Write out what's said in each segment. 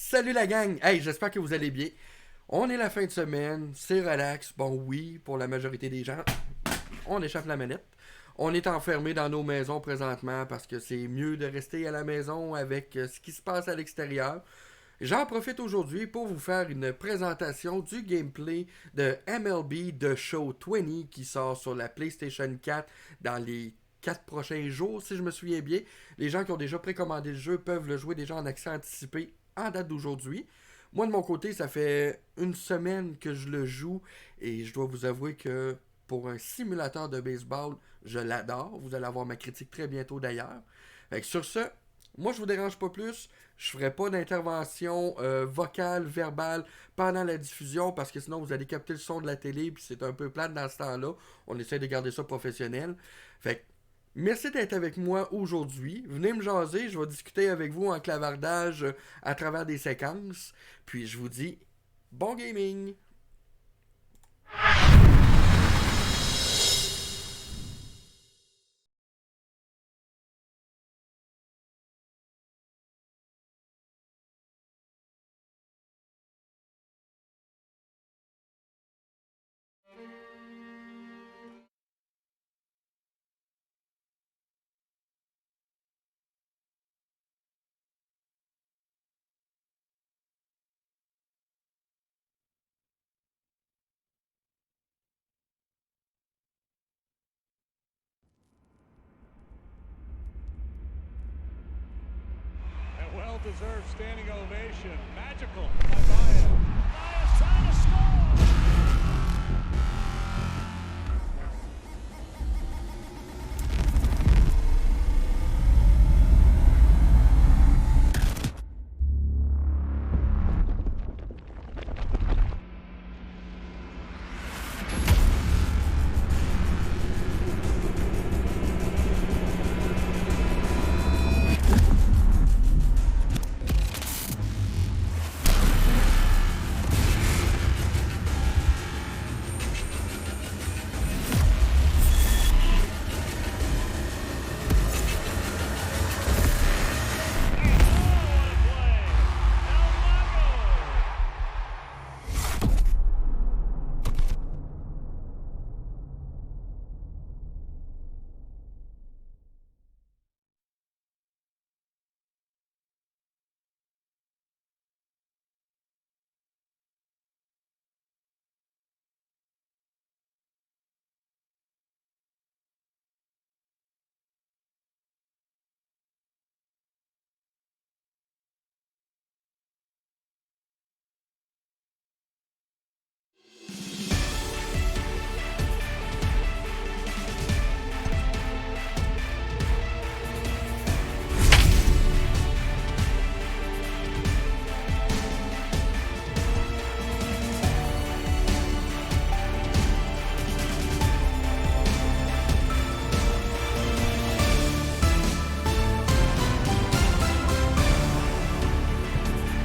Salut la gang! Hey, j'espère que vous allez bien. On est la fin de semaine, c'est relax. Bon oui, pour la majorité des gens, on échappe la manette. On est enfermés dans nos maisons présentement parce que c'est mieux de rester à la maison avec ce qui se passe à l'extérieur. J'en profite aujourd'hui pour vous faire une présentation du gameplay de MLB The Show 20 qui sort sur la PlayStation 4 dans les 4 prochains jours, si je me souviens bien. Les gens qui ont déjà précommandé le jeu peuvent le jouer déjà en accès anticipé en date d'aujourd'hui. Moi, de mon côté, ça fait une semaine que je le joue et je dois vous avouer que pour un simulateur de baseball, je l'adore. Vous allez avoir ma critique très bientôt d'ailleurs. Fait que sur ce, moi, je vous dérange pas plus. Je ferai pas d'intervention vocale, verbale pendant la diffusion parce que sinon vous allez capter le son de la télé puis c'est un peu plate dans ce temps-là. On essaie de garder ça professionnel. Fait que, merci d'être avec moi aujourd'hui. Venez me jaser, je vais discuter avec vous en clavardage à travers des séquences. Puis je vous dis bon gaming! A well-deserved standing ovation. Magical by Baez. Baez trying to score!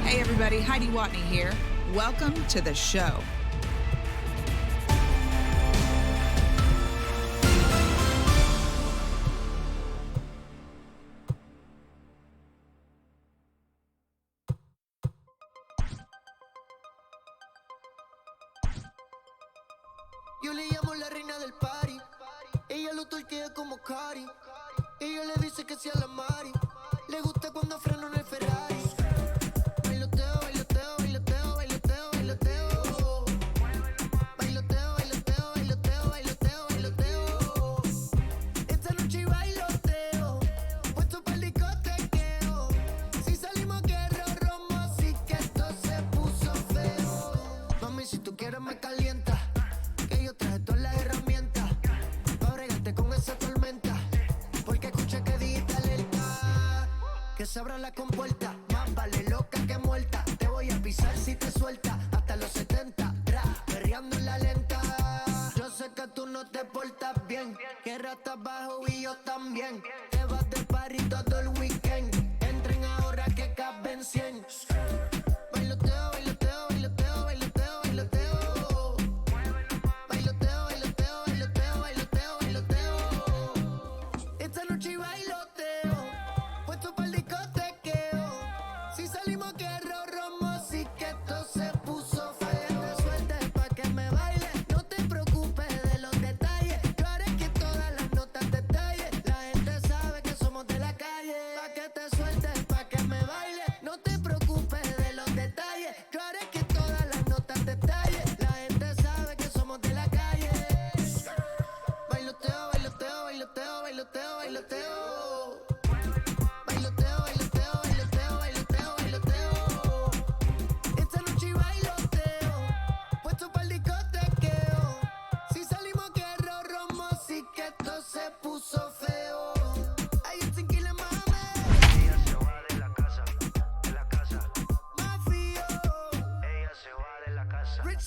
Hey everybody, Heidi Watney here. Welcome to the show. Yo le llamo la reina del party. Ella lo torquea como Cari. Ella le dice que sea la Mari. Le gusta cuando freno en el Ferrari. Bailoteo, bailoteo, bailoteo, bailoteo, bailoteo. Bailoteo, bailoteo, bailoteo, bailoteo, bailoteo. Esta noche hay bailoteo. Puesto pa'l discotequeo. Si salimos guerra romo, así que esto se puso feo. Mami, si tú quieres me calienta. Que yo traje todas las herramientas pa' bregarte con esa tormenta. Porque escuché que dijiste alerta. Que se abra la compuerta. Más vale loca que muerta. Te voy a pisar si te suelta. Hasta los 70, tra, perreando en la lenta. Yo sé que tú no te portas bien. Que ratas bajo y yo también. Te vas de party todo el weekend. Entren ahora que caben 100. Bailoteo, bailoteo, bailoteo, bailoteo, bailoteo. Bailoteo, bailoteo, bailoteo, bailoteo, bailoteo. Esta noche hay bailoteo. Puesto pa'l discotequeo. Si salimos guerra romo.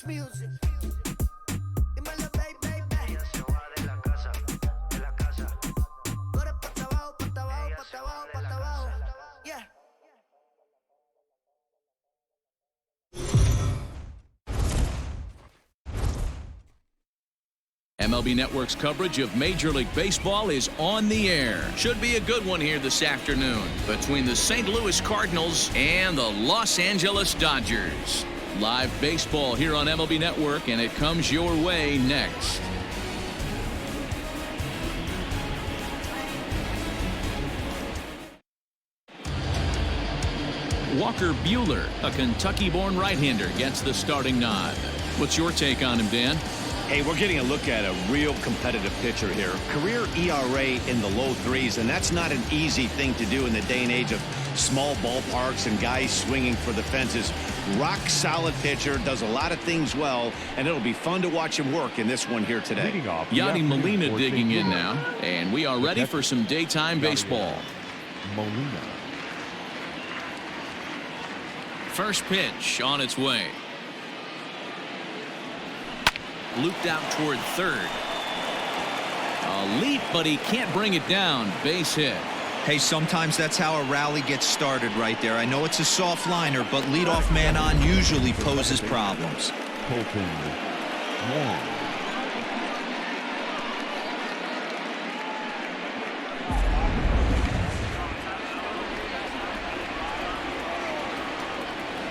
music. Dímelo, baby, baby. Ella se va de la casa, de la casa. Tú eres pata abajo, pata abajo, Ella pata se abajo, va de pata la abajo. casa. Yeah. MLB Network's coverage of Major League Baseball is on the air. Should be a good one here this afternoon between the St. Louis Cardinals and the Los Angeles Dodgers. Live baseball here on MLB Network, and it comes your way next. Walker Buehler, a Kentucky-born right-hander, gets the starting nod. What's your take on him, Dan? Hey, we're getting a look at a real competitive pitcher here. Career ERA in the low threes, and that's not an easy thing to do in the day and age of small ballparks and guys swinging for the fences. Rock solid pitcher, does a lot of things well, and it'll be fun to watch him work in this one here today. Yadi Molina digging in now, and we are ready for some daytime baseball. Molina. First pitch on its way. Looped out toward third. A leap, but he can't bring it down. Base hit. Hey, sometimes that's how a rally gets started right there. I know it's a soft liner, but leadoff man on usually poses problems. Colton Wong.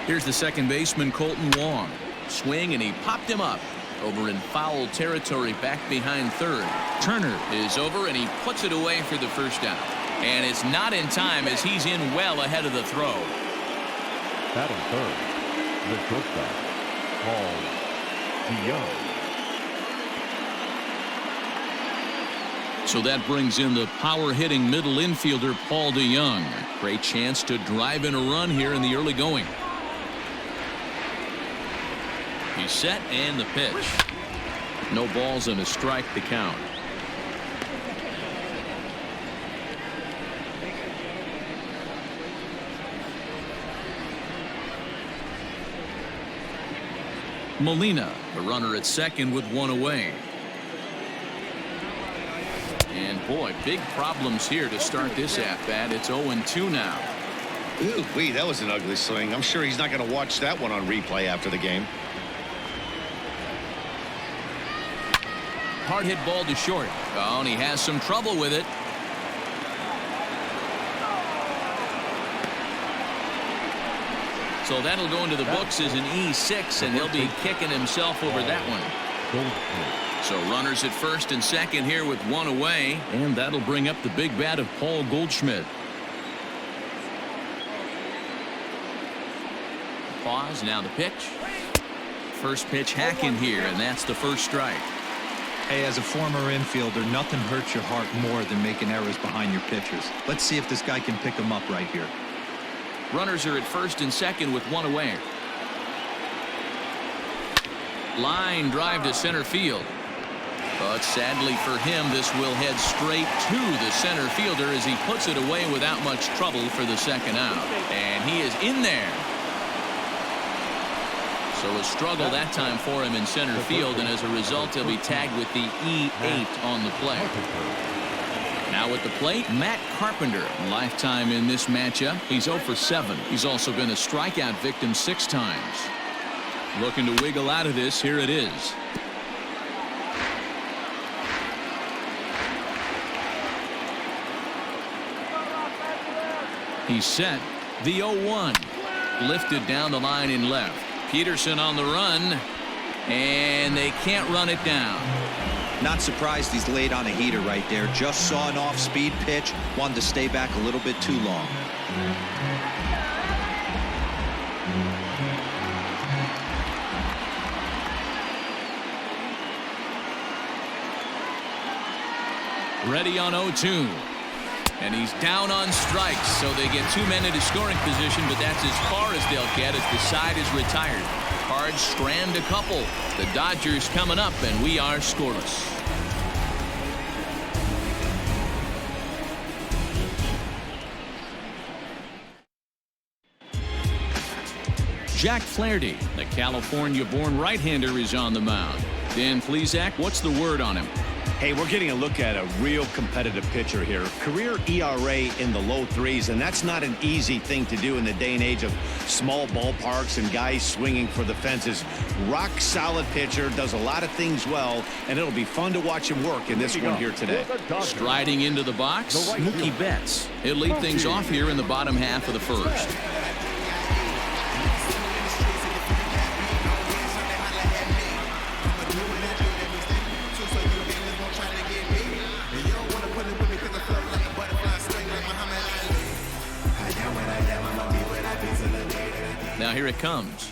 Here's the second baseman, Colton Wong. Swing, and he popped him up. Over in foul territory back behind third. Turner is over, and he puts it away for the first out. And it's not in time as he's in well ahead of the throw. Batting third, the shortstop, Paul DeYoung. So that brings in the power-hitting middle infielder, Paul DeYoung. Great chance to drive in a run here in the early going. He's set, and the pitch. No balls and a strike to count. Molina, the runner at second with one away. And boy, big problems here to start this at-bat. It's 0-2 now. Ooh, wee, that was an ugly swing. I'm sure he's not going to watch that one on replay after the game. Hard hit ball to short. Oh, and he has some trouble with it. So that'll go into the books as an E6, and he'll be kicking himself over that one. So runners at first and second here with one away, and that'll bring up the big bat of Paul Goldschmidt. Pause, now the pitch. First pitch hacking here, and that's the first strike. Hey, as a former infielder, nothing hurts your heart more than making errors behind your pitchers. Let's see if this guy can pick them up right here. Runners are at first and second with one away. Line drive to center field. But sadly for him, this will head straight to the center fielder as he puts it away without much trouble for the second out. And he is in there. So a struggle that time for him in center field, and as a result, he'll be tagged with the E8 on the play. Now at the plate, Matt Carpenter, lifetime in this matchup. He's 0 for 7. He's also been a strikeout victim 6 times. Looking to wiggle out of this. Here it is. He's set. The 0-1. Lifted down the line in left. Peterson on the run, and they can't run it down. Not surprised he's laid on a heater right there. Just saw an off-speed pitch. Wanted to stay back a little bit too long. Ready on 0-2. And he's down on strikes, so they get 2 men into scoring position, but that's as far as they'll get as the side is retired. Cards strand a couple. The Dodgers coming up, and we are scoreless. Jack Flaherty, the California-born right-hander, is on the mound. Dan Plesac, what's the word on him? Hey, we're getting a look at a real competitive pitcher here. Career ERA in the low threes, and that's not an easy thing to do in the day and age of small ballparks and guys swinging for the fences. Rock solid pitcher, does a lot of things well, and it'll be fun to watch him work in this one here today. Striding into the box, Mookie Betts. He'll lead things off here in the bottom half of the first. Now here it comes.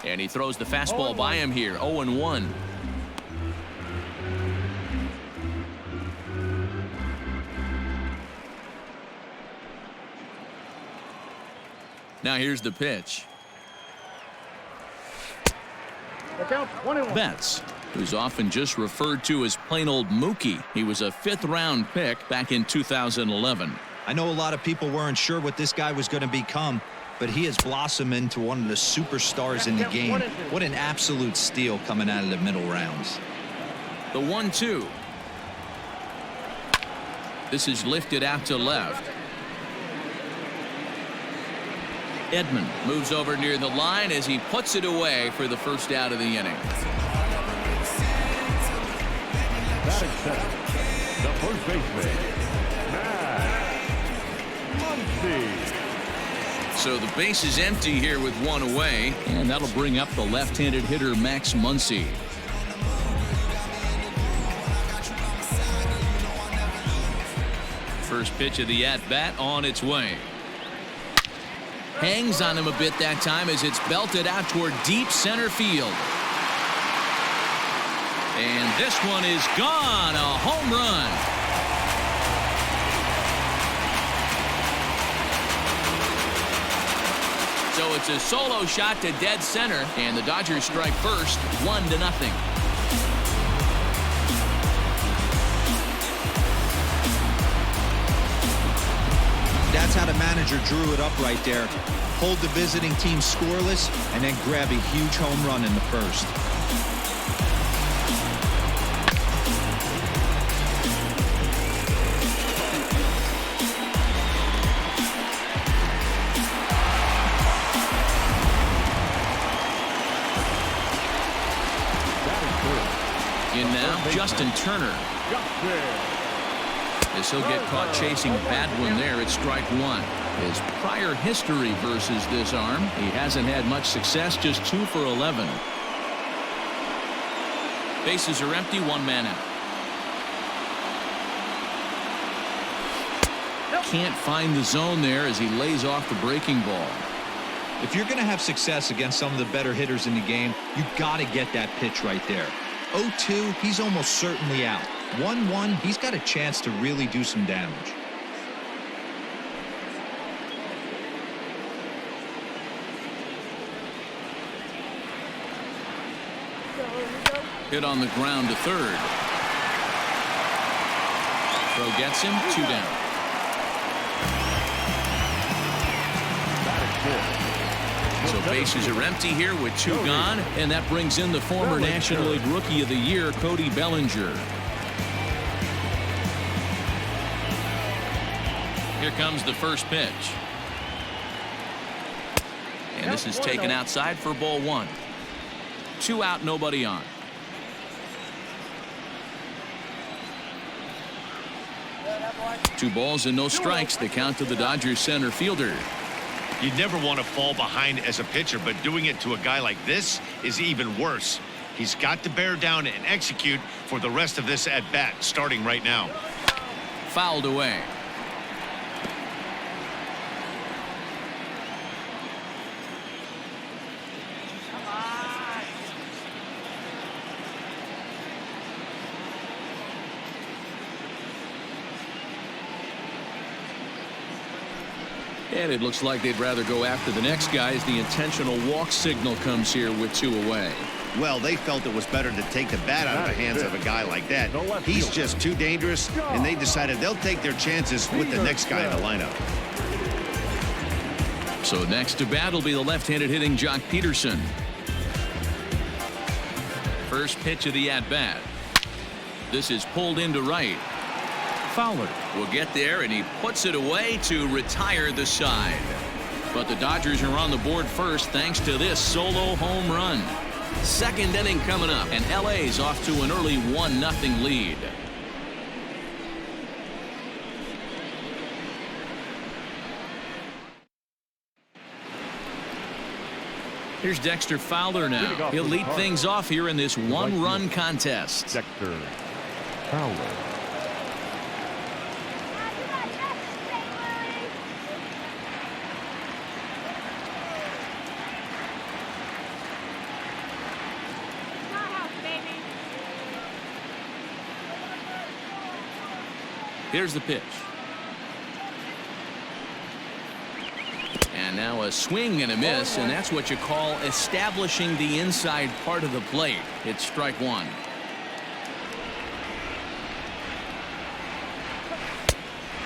And he throws the fastball by him here. 0-1. Now here's the pitch. Betts, who's often just referred to as plain old Mookie. He was a 5th-round pick back in 2011. I know a lot of people weren't sure what this guy was going to become, but he has blossomed into one of the superstars in the game. What an absolute steal coming out of the middle rounds. The 1-2. This is lifted out to left. Edman moves over near the line as he puts it away for the first out of the inning. Batting center, the first baseman, So the base is empty here with one away, and that'll bring up the left-handed hitter Max Muncy. First pitch of the at-bat on its way. Hangs on him a bit that time as it's belted out toward deep center field. And this one is gone, a home run. So it's a solo shot to dead center, and the Dodgers strike first, 1-0. That's how the manager drew it up right there. Hold the visiting team scoreless and then grab a huge home run in the first. In now, Justin Turner. As he'll get caught chasing Badwin there at strike one. His prior history versus this arm, he hasn't had much success, just 2 for 11. Bases are empty, 1 man out. Can't find the zone there as he lays off the breaking ball. If you're going to have success against some of the better hitters in the game, you got to get that pitch right there. 0-2, he's almost certainly out. 1-1, he's got a chance to really do some damage. Hit on the ground to third. Throw gets him, 2 down. So bases are empty here with 2 gone, and that brings in the former National League Rookie of the Year, Cody Bellinger. Here comes the first pitch. And this is taken outside for ball 1. 2 out, nobody on. Two balls and no strikes. The count to the Dodgers center fielder. You'd never want to fall behind as a pitcher, but doing it to a guy like this is even worse. He's got to bear down and execute for the rest of this at-bat, starting right now. Fouled away. And it looks like they'd rather go after the next guy as the intentional walk signal comes here with 2 away. Well, they felt it was better to take the bat out of the hands of a guy like that. He's just too dangerous, and they decided they'll take their chances with the next guy in the lineup. So next to bat will be the left-handed hitting Jock Peterson. First pitch of the at-bat. This is pulled into right. Fowler will get there, and he puts it away to retire the side. But the Dodgers are on the board first thanks to this solo home run. Second inning coming up, and LA's off to an early 1-0 lead. Here's Dexter Fowler now. He'll lead things off here in this one-run contest. Dexter Fowler. Here's the pitch. And now a swing and a miss, and that's what you call establishing the inside part of the plate. It's strike one.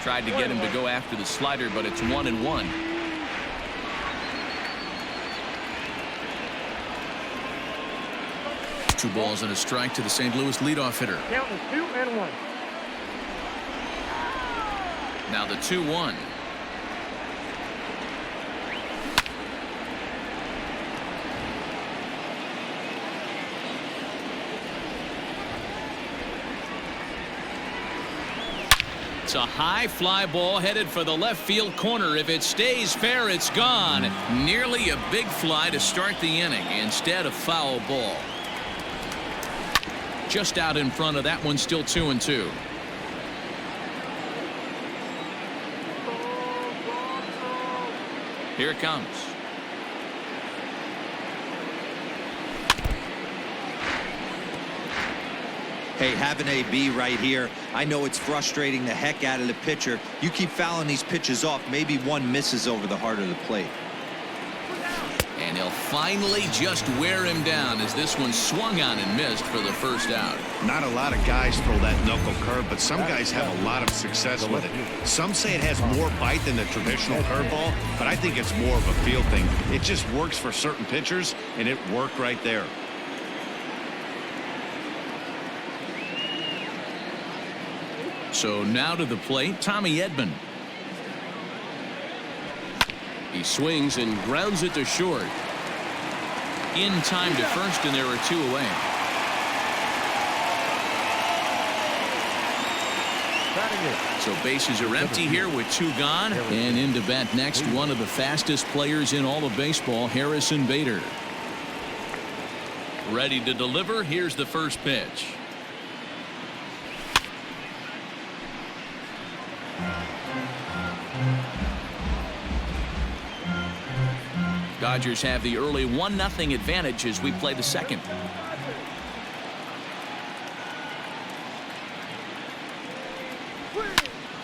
Tried to get him to go after the slider, but it's 1-1. Two balls and a strike to the St. Louis leadoff hitter. Counting 2-1. Now the 2-1. It's a high fly ball headed for the left field corner. If it stays fair, it's gone. Nearly a big fly to start the inning. Instead, a foul ball. Just out in front of that one, still 2-2. Here it comes. Hey, have an AB right here. I know it's frustrating the heck out of the pitcher. You keep fouling these pitches off, maybe one misses over the heart of the plate. And he'll finally just wear him down as this one swung on and missed for the first out. Not a lot of guys throw that knuckle curve, but some guys have a lot of success with it. Some say it has more bite than the traditional curveball, but I think it's more of a feel thing. It just works for certain pitchers, and it worked right there. So now to the plate, Tommy Edman. He swings and grounds it to short. In time to first, and there are two away. So bases are empty here with two gone. And into bat next, one of the fastest players in all of baseball, Harrison Bader. Ready to deliver. Here's the first pitch. Dodgers have the early 1-0 advantage as we play the second.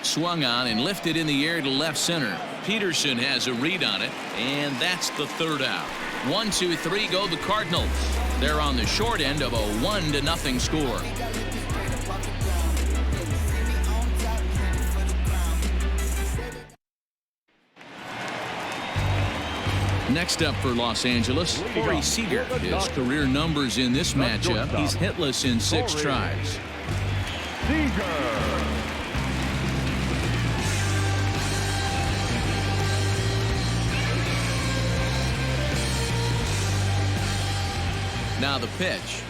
Swung on and lifted in the air to left center. Peterson has a read on it, and that's the third out. 1, 2, 3 go the Cardinals. They're on the short end of a 1-0 score. Next up for Los Angeles, Corey Seager. His career numbers in this matchup, he's hitless in 6 tries. Now the pitch.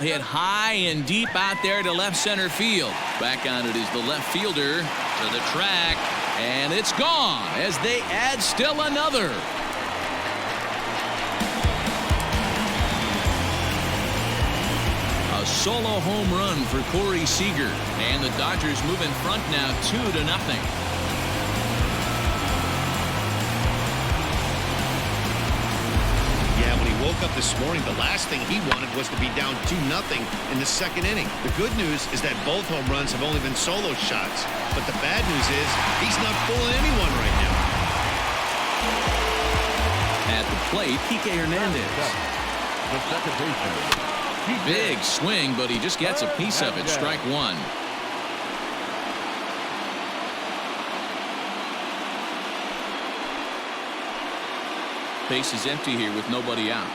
Hit high and deep out there to left center field. Back on it is the left fielder to the track. And it's gone as they add still another. A solo home run for Corey Seager. And the Dodgers move in front now 2-0. Yeah, when he woke up this morning, the last thing he wanted was to be down 2-0 in the second inning. The good news is that both home runs have only been solo shots. But the bad news is he's not fooling anyone right now. At the plate, Kike Hernandez. The second baseman. Big swing, but he just gets a piece of it. Strike one. Base is empty here with nobody out.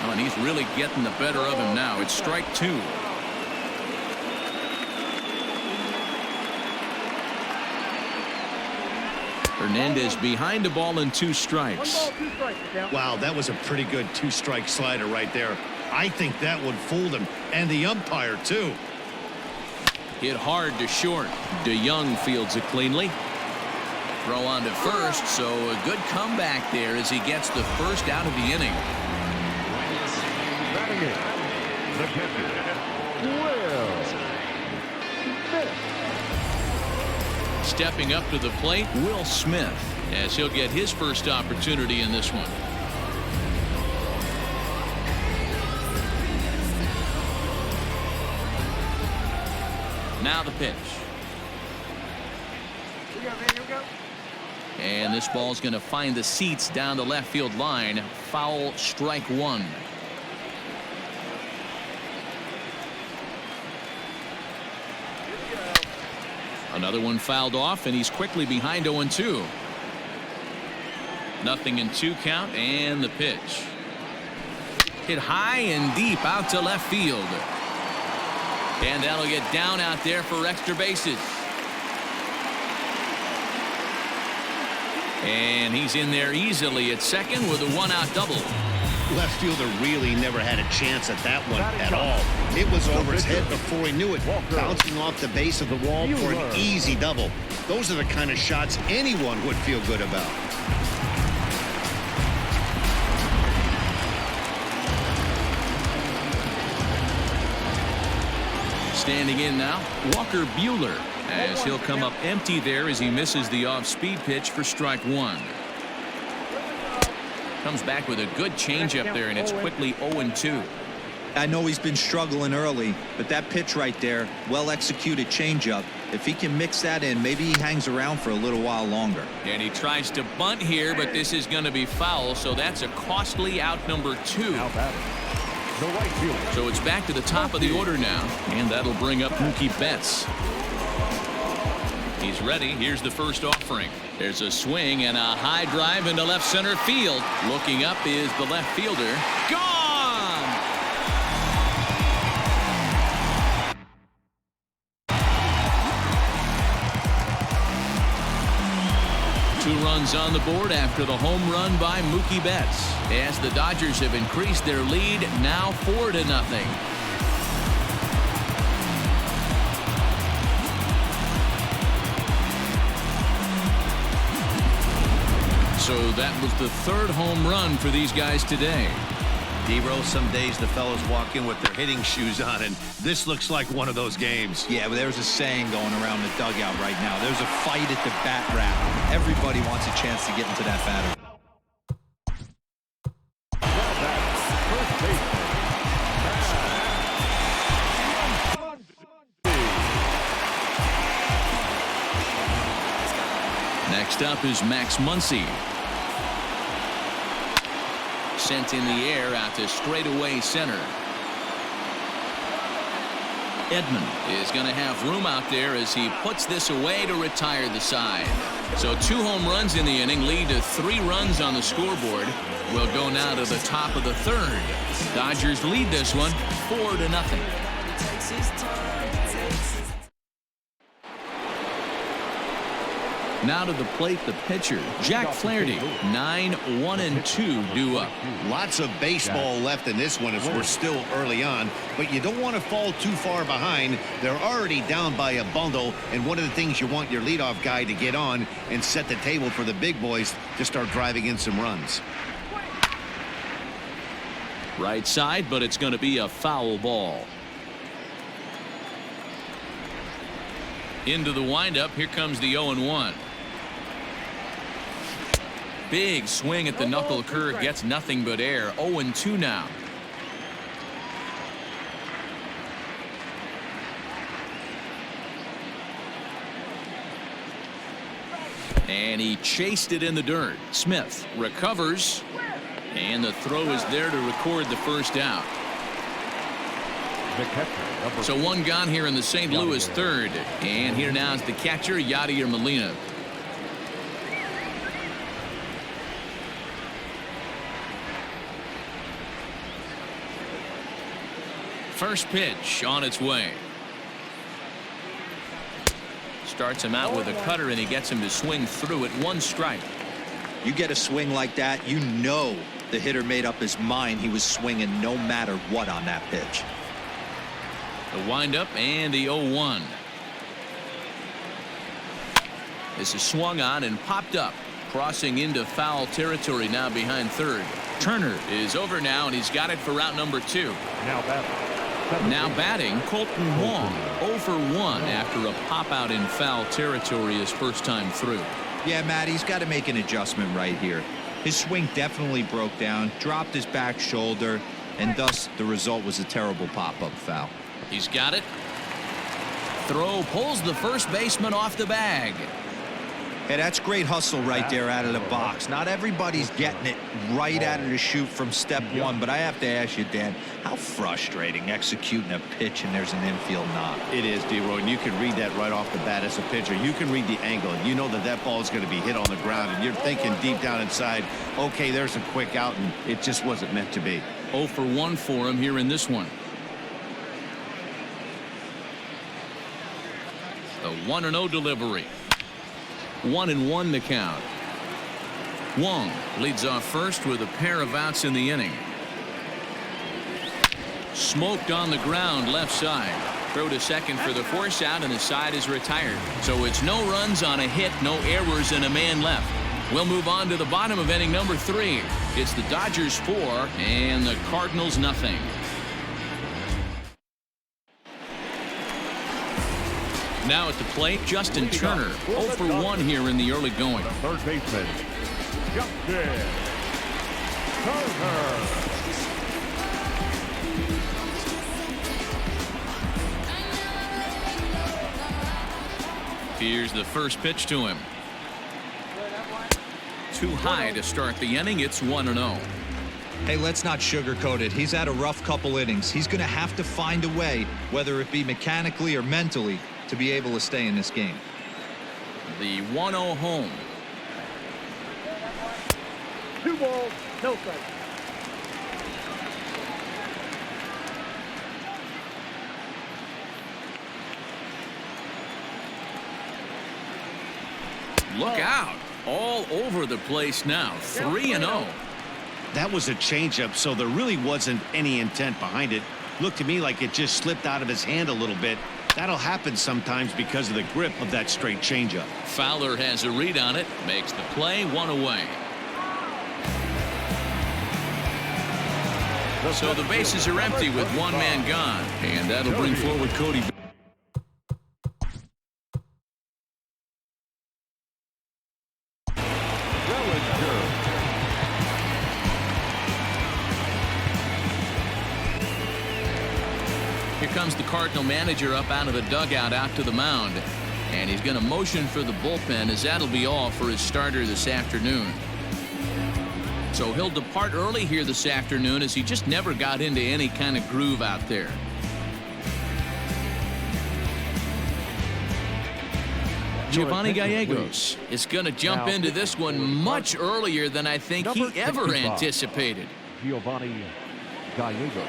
Oh, and he's really getting the better of him now. It's strike two. Hernandez behind the ball and 2 strikes. Wow, that was a pretty good 2-strike slider right there. I think that would fool him, and the umpire too. Hit hard to short. DeYoung fields it cleanly. Throw on to first, so a good comeback there as he gets the first out of the inning. Batting in, the pitcher, Will Smith. Stepping up to the plate, Will Smith, as he'll get his first opportunity in this one. Now the pitch. And this ball's going to find the seats down the left field line. Foul, strike one. Another one fouled off, and he's quickly behind 0-2. Nothing in 2 count, and the pitch. Hit high and deep out to left field. And that'll get down out there for extra bases. And he's in there easily at second with a 1-out double. Left fielder really never had a chance at that one at all. It was over his head before he knew it, bouncing off the base of the wall for an easy double. Those are the kind of shots anyone would feel good about. Standing in now, Walker Buehler, as he'll come up empty there as he misses the off-speed pitch for strike one. Comes back with a good changeup there, and it's quickly 0-2. I know he's been struggling early, but that pitch right there, well-executed changeup. If he can mix that in, maybe he hangs around for a little while longer. And he tries to bunt here, but this is going to be foul, so that's a costly out number 2. Now batting, the right fielder. So it's back to the top of the order now, and that'll bring up Mookie Betts. He's ready. Here's the first offering. There's a swing and a high drive into left center field. Looking up is the left fielder. Gone! Two runs on the board after the home run by Mookie Betts, as the Dodgers have increased their lead now 4-0. So that was the 3rd home run for these guys today. D-Roll, some days the fellows walk in with their hitting shoes on, and this looks like one of those games. Yeah, but there's a saying going around the dugout right now. There's a fight at the bat rack. Everybody wants a chance to get into that batter. Next up is Max Muncy. Sent in the air out to straightaway center. Edman is going to have room out there as he puts this away to retire the side. So 2 home runs in the inning lead to 3 runs on the scoreboard. We'll go now to the top of the 3rd. Dodgers lead this one 4-0. Now to the plate, the pitcher, Jack Flaherty. 9-1-2 due up. Lots of baseball left in this one as we're still early on, but you don't want to fall too far behind. They're already down by a bundle, and one of the things you want your leadoff guy to get on and set the table for the big boys to start driving in some runs. Right side, but it's going to be a foul ball. Into the windup. Here comes the 0-1. Big swing at the knuckle curve, gets nothing but air. 0-2 now. And he chased it in the dirt. Smith recovers, and the throw is there to record the first out. The catcher, number So one gone here in the St. Louis third. And here now is the catcher, Yadier Molina. First pitch on its way. Starts him out with a cutter, and he gets him to swing through it. One strike. You get a swing like that, you know the hitter made up his mind he was swinging no matter what on that pitch. The windup and the 0-1. This is swung on and popped up, crossing into foul territory now behind third. Turner is over now, and he's got it for route number 2. Now batting, Colton Wong, 0 for 1 after a pop out in foul territory his first time through. Yeah, Matt, he's got to make an adjustment right here. His swing definitely broke down, dropped his back shoulder, and thus the result was a terrible pop-up foul. He's got it. Throw pulls the first baseman off the bag. Hey, that's great hustle right there out of the box. Not everybody's getting it right out of the chute from step one, but I have to ask you, Dan, how frustrating executing a pitch and there's an infield knock. It is, D-Roy, and you can read that right off the bat as a pitcher. You can read the angle. You know that that ball is going to be hit on the ground, and you're thinking deep down inside, okay, there's a quick out, and it just wasn't meant to be. 0 for 1 for him here in this one. The 1-0 delivery. 1-1 the count. Wong leads off first with a pair of outs in the inning. Smoked on the ground left side. Throw to second for the force out, and the side is retired. So it's no runs on a hit, no errors, and a man left. We'll move on to the bottom of inning number 3. It's the Dodgers 4 and the Cardinals nothing. Now at the plate, Justin Turner, 0 for 1 here in the early going. third baseman, Justin Turner. Here's the first pitch to him. Too high to start the inning. It's 1-0. Hey, let's not sugarcoat it. He's had a rough couple innings. He's going to have to find a way, whether it be mechanically or mentally, to be able to stay in this game. The 1-0 home. 2 balls, no strikes. Look out. All over the place now. 3-0. That was a changeup, so there really wasn't any intent behind it. Looked to me like it just slipped out of his hand a little bit. That'll happen sometimes because of the grip of that straight changeup. Fowler has a read on it. Makes the play. 1 away. So the bases are empty with 1 man gone. And that'll bring forward Cody. Here comes the Cardinal manager up out of the dugout out to the mound. And he's going to motion for the bullpen, as that'll be all for his starter this afternoon. So he'll depart early here this afternoon, as he just never got into any kind of groove out there. Giovanni Gallegos is going to jump into this one much earlier than I think he ever anticipated. Giovanni Gallegos.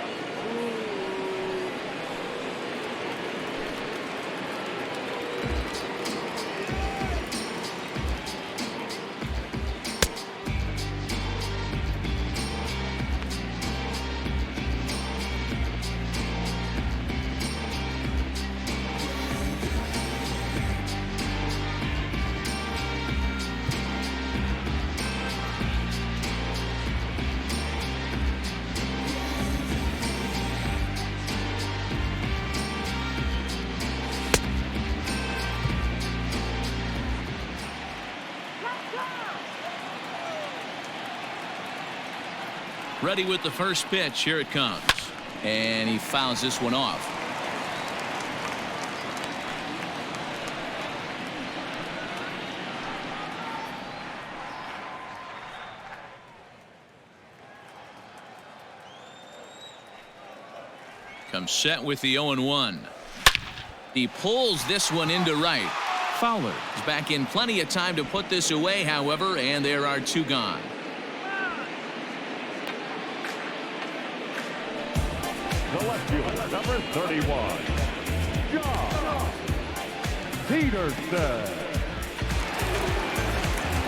Ready with the first pitch. Here it comes. And he fouls this one off. Comes set with the 0-1. He pulls this one into right. Fowler is back in plenty of time to put this away, however, and there are 2 gone. The left fielder, number 31, John Peterson.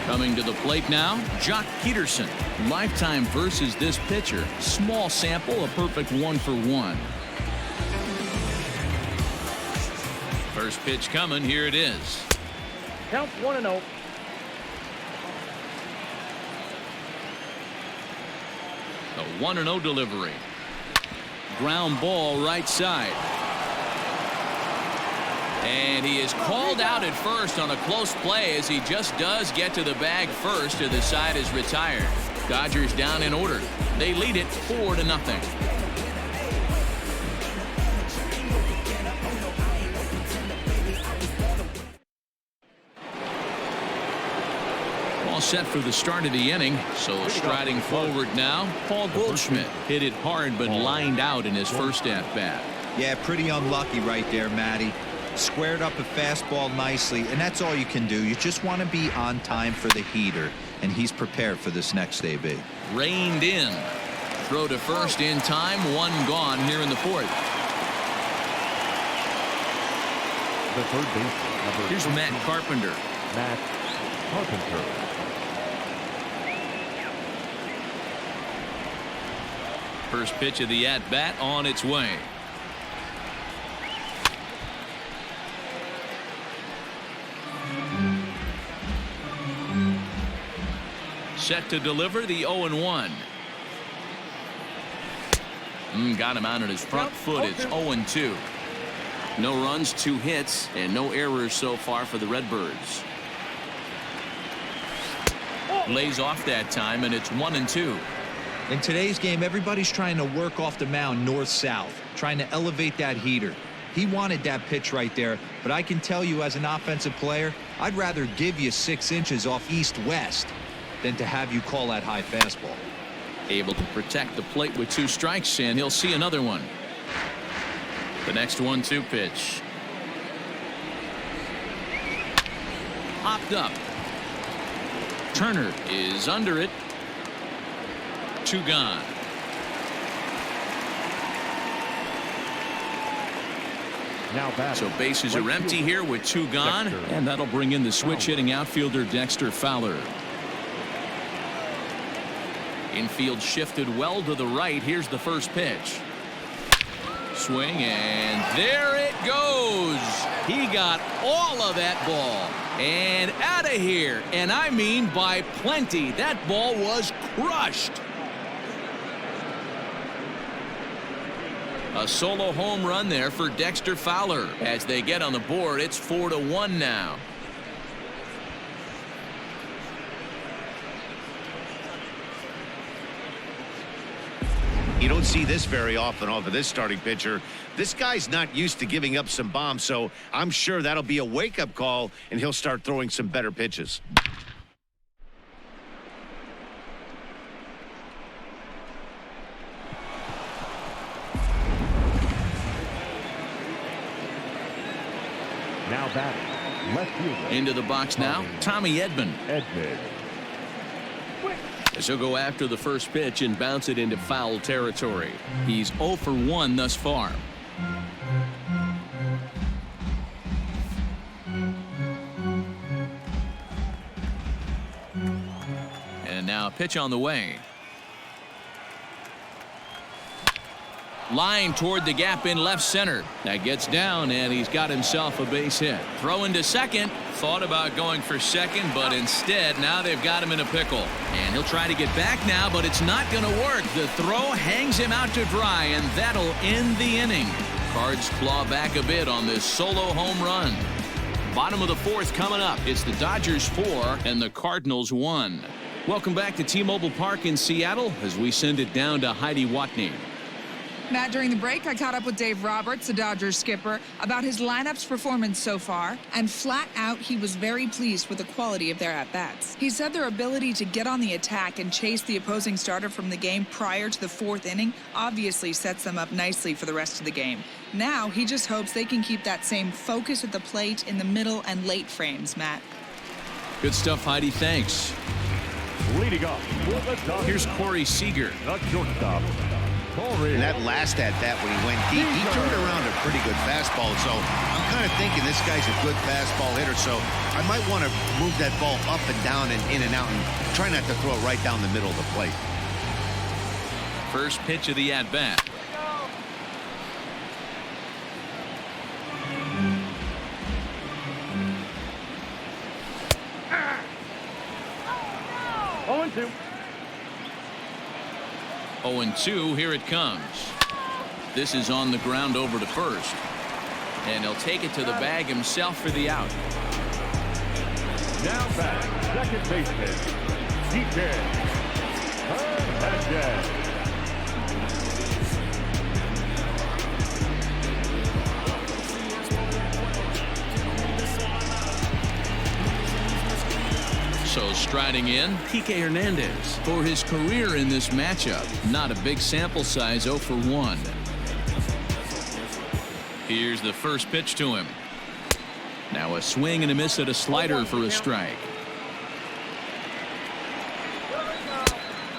Coming to the plate now, Jock Peterson. Lifetime versus this pitcher. Small sample, a perfect 1-for-1. First pitch coming, here it is. Count 1-0. The 1-0 delivery. Ground ball right side. And he is called out at first on a close play as he just does get to the bag first, to the side is retired. Dodgers down in order. They lead it 4-0. All set for the start of the inning. So striding forward now, Paul Goldschmidt hit it hard but lined out in his first at-bat. Yeah, pretty unlucky right there, Matty. Squared up a fastball nicely, and that's all you can do. You just want to be on time for the heater, and he's prepared for this next AB. Reined in. Throw to first in time. 1 gone here in the 4th. The third baseman. Here's Matt Carpenter. Matt Carpenter. First pitch of the at-bat on its way. Set to deliver the 0-1. Got him out on his front foot. It's 0-2. No runs, 2 hits, and no errors so far for the Redbirds. Lays off that time, and it's 1-2. In today's game, everybody's trying to work off the mound north-south, trying to elevate that heater. He wanted that pitch right there, but I can tell you as an offensive player, I'd rather give you 6 inches off east-west than to have you call that high fastball. Able to protect the plate with 2 strikes, and he'll see another one. The next 1-2 pitch. Popped up. Turner is under it. 2 gone. Now back. So bases are empty here with 2 gone, and that'll bring in the switch-hitting outfielder Dexter Fowler. Infield shifted well to the right. Here's the first pitch. Swing, and there it goes. He got all of that ball and out of here, and I mean by plenty. That ball was crushed. A solo home run there for Dexter Fowler. As they get on the board, it's 4-1 now. You don't see this very often off of this starting pitcher. This guy's not used to giving up some bombs, so I'm sure that'll be a wake-up call, and he'll start throwing some better pitches. Now batting, left fielder. Into the box now, Tommy Edman. Edman. As he'll go after the first pitch and bounce it into foul territory. He's 0 for 1 thus far. And now a pitch on the way. Line toward the gap in left center. That gets down, and he's got himself a base hit. Throw into second. Thought about going for second, but instead now they've got him in a pickle. And he'll try to get back now, but it's not going to work. The throw hangs him out to dry, and that'll end the inning. Cards claw back a bit on this solo home run. Bottom of the 4th coming up. It's the Dodgers 4 and the Cardinals 1. Welcome back to T-Mobile Park in Seattle as we send it down to Heidi Watney. Matt, during the break, I caught up with Dave Roberts, the Dodgers skipper, about his lineup's performance so far, and flat out, he was very pleased with the quality of their at-bats. He said their ability to get on the attack and chase the opposing starter from the game prior to the fourth inning obviously sets them up nicely for the rest of the game. Now, he just hopes they can keep that same focus at the plate in the middle and late frames, Matt. Good stuff, Heidi. Thanks. Leading up with the Dodgers, Here's Corey Seager. the shortstop. And that last at-bat when he went deep, he turned around a pretty good fastball. So I'm kind of thinking this guy's a good fastball hitter. So I might want to move that ball up and down and in and out and try not to throw it right down the middle of the plate. First pitch of the at-bat. Oh, and 2. 0-2, here it comes. This is on the ground over to first. And he'll take it to the bag himself for the out. Now back, second baseman, DJ Hernandez. So striding in, Kike Hernandez for his career in this matchup. Not a big sample size, 0 for 1. Here's the first pitch to him. Now a swing and a miss at a slider for a strike.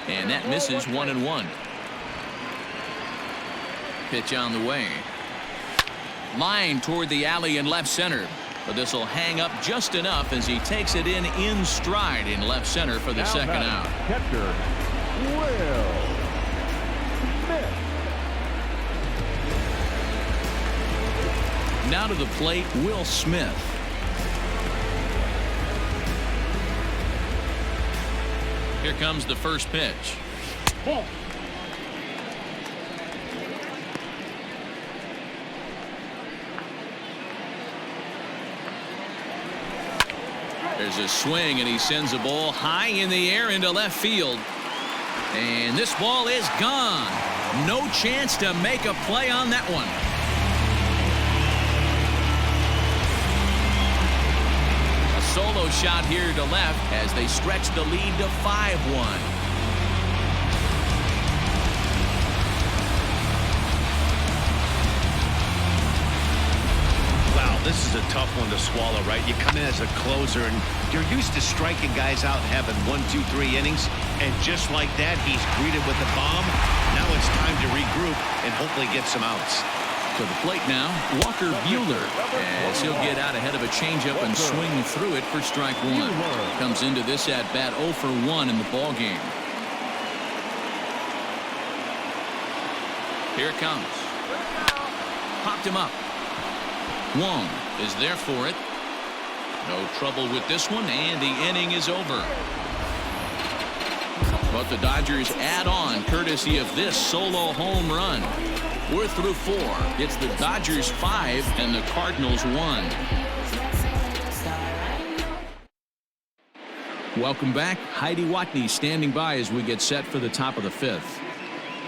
And that misses 1-1. Pitch on the way. Line toward the alley in left center. But this will hang up just enough as he takes it in stride in left center for the second out. Catcher Will Smith. Now to the plate, Will Smith. Here comes the first pitch. Ball. There's a swing, and he sends a ball high in the air into left field. And this ball is gone. No chance to make a play on that one. A solo shot here to left as they stretch the lead to 5-1. This is a tough one to swallow, right? You come in as a closer, and you're used to striking guys out and having 1, 2, 3 innings. And just like that, he's greeted with a bomb. Now it's time to regroup and hopefully get some outs. To the plate now, Walker Buehler, as he'll get out ahead of a changeup and swing through it for strike 1. Comes into this at-bat 0 for 1 in the ball game. Here it comes. Popped him up. Wong is there for it. No trouble with this one, and the inning is over. But the Dodgers add on courtesy of this solo home run. We're through 4. It's the Dodgers 5 and the Cardinals 1. Welcome back. Heidi Watney standing by as we get set for the top of the 5th.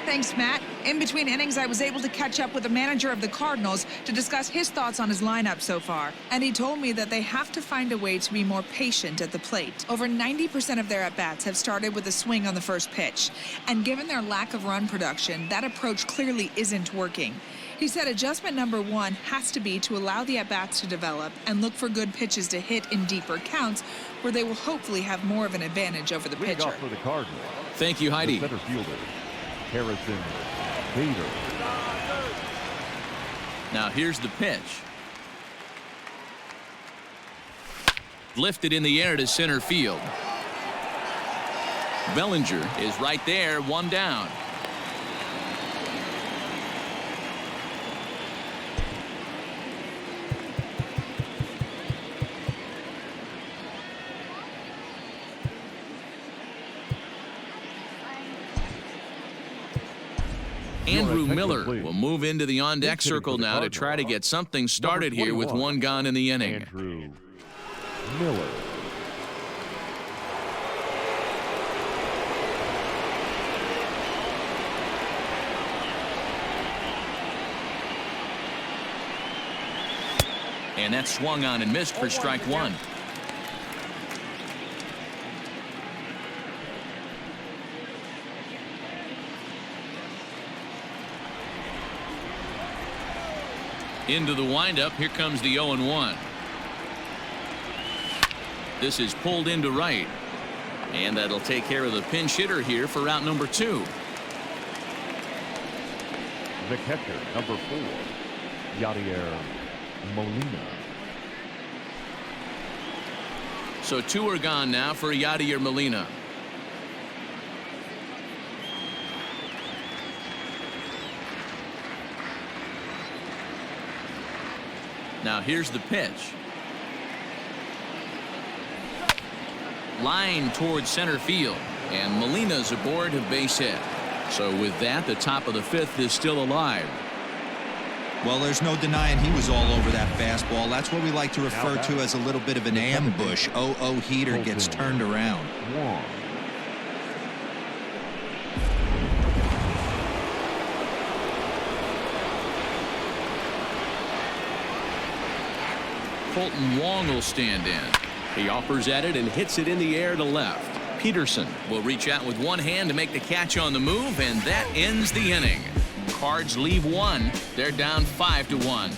Thanks, Matt. In between innings, I was able to catch up with the manager of the Cardinals to discuss his thoughts on his lineup so far. And he told me that they have to find a way to be more patient at the plate. Over 90% of their at-bats have started with a swing on the first pitch. And given their lack of run production, that approach clearly isn't working. He said adjustment number 1 has to be to allow the at-bats to develop and look for good pitches to hit in deeper counts where they will hopefully have more of an advantage over the pitcher. For the Cardinals. Thank you, Heidi. The center fielder, Harrison Bader. Now here's the pitch. Lifted in the air to center field. Bellinger is right there, 1 down. Andrew Miller will move into the on-deck circle now to try to get something started here with 1 gone in the inning. Andrew Miller. And that swung on and missed for strike one. Into the windup. Here comes the 0-1. This is pulled into right. And that'll take care of the pinch hitter here for out number 2. The catcher, number 4, Yadier Molina. So 2 are gone now for Yadier Molina. Now here's the pitch. Line towards center field. And Molina's aboard a base hit. So with that, the top of the 5th is still alive. Well, there's no denying he was all over that fastball. That's what we like to refer to as a little bit of an ambush. 0-0 heater gets turned around. Colton Wong will stand in. He offers at it and hits it in the air to left. Peterson will reach out with one hand to make the catch on the move, and that ends the inning. Cards leave 1. They're down 5-1.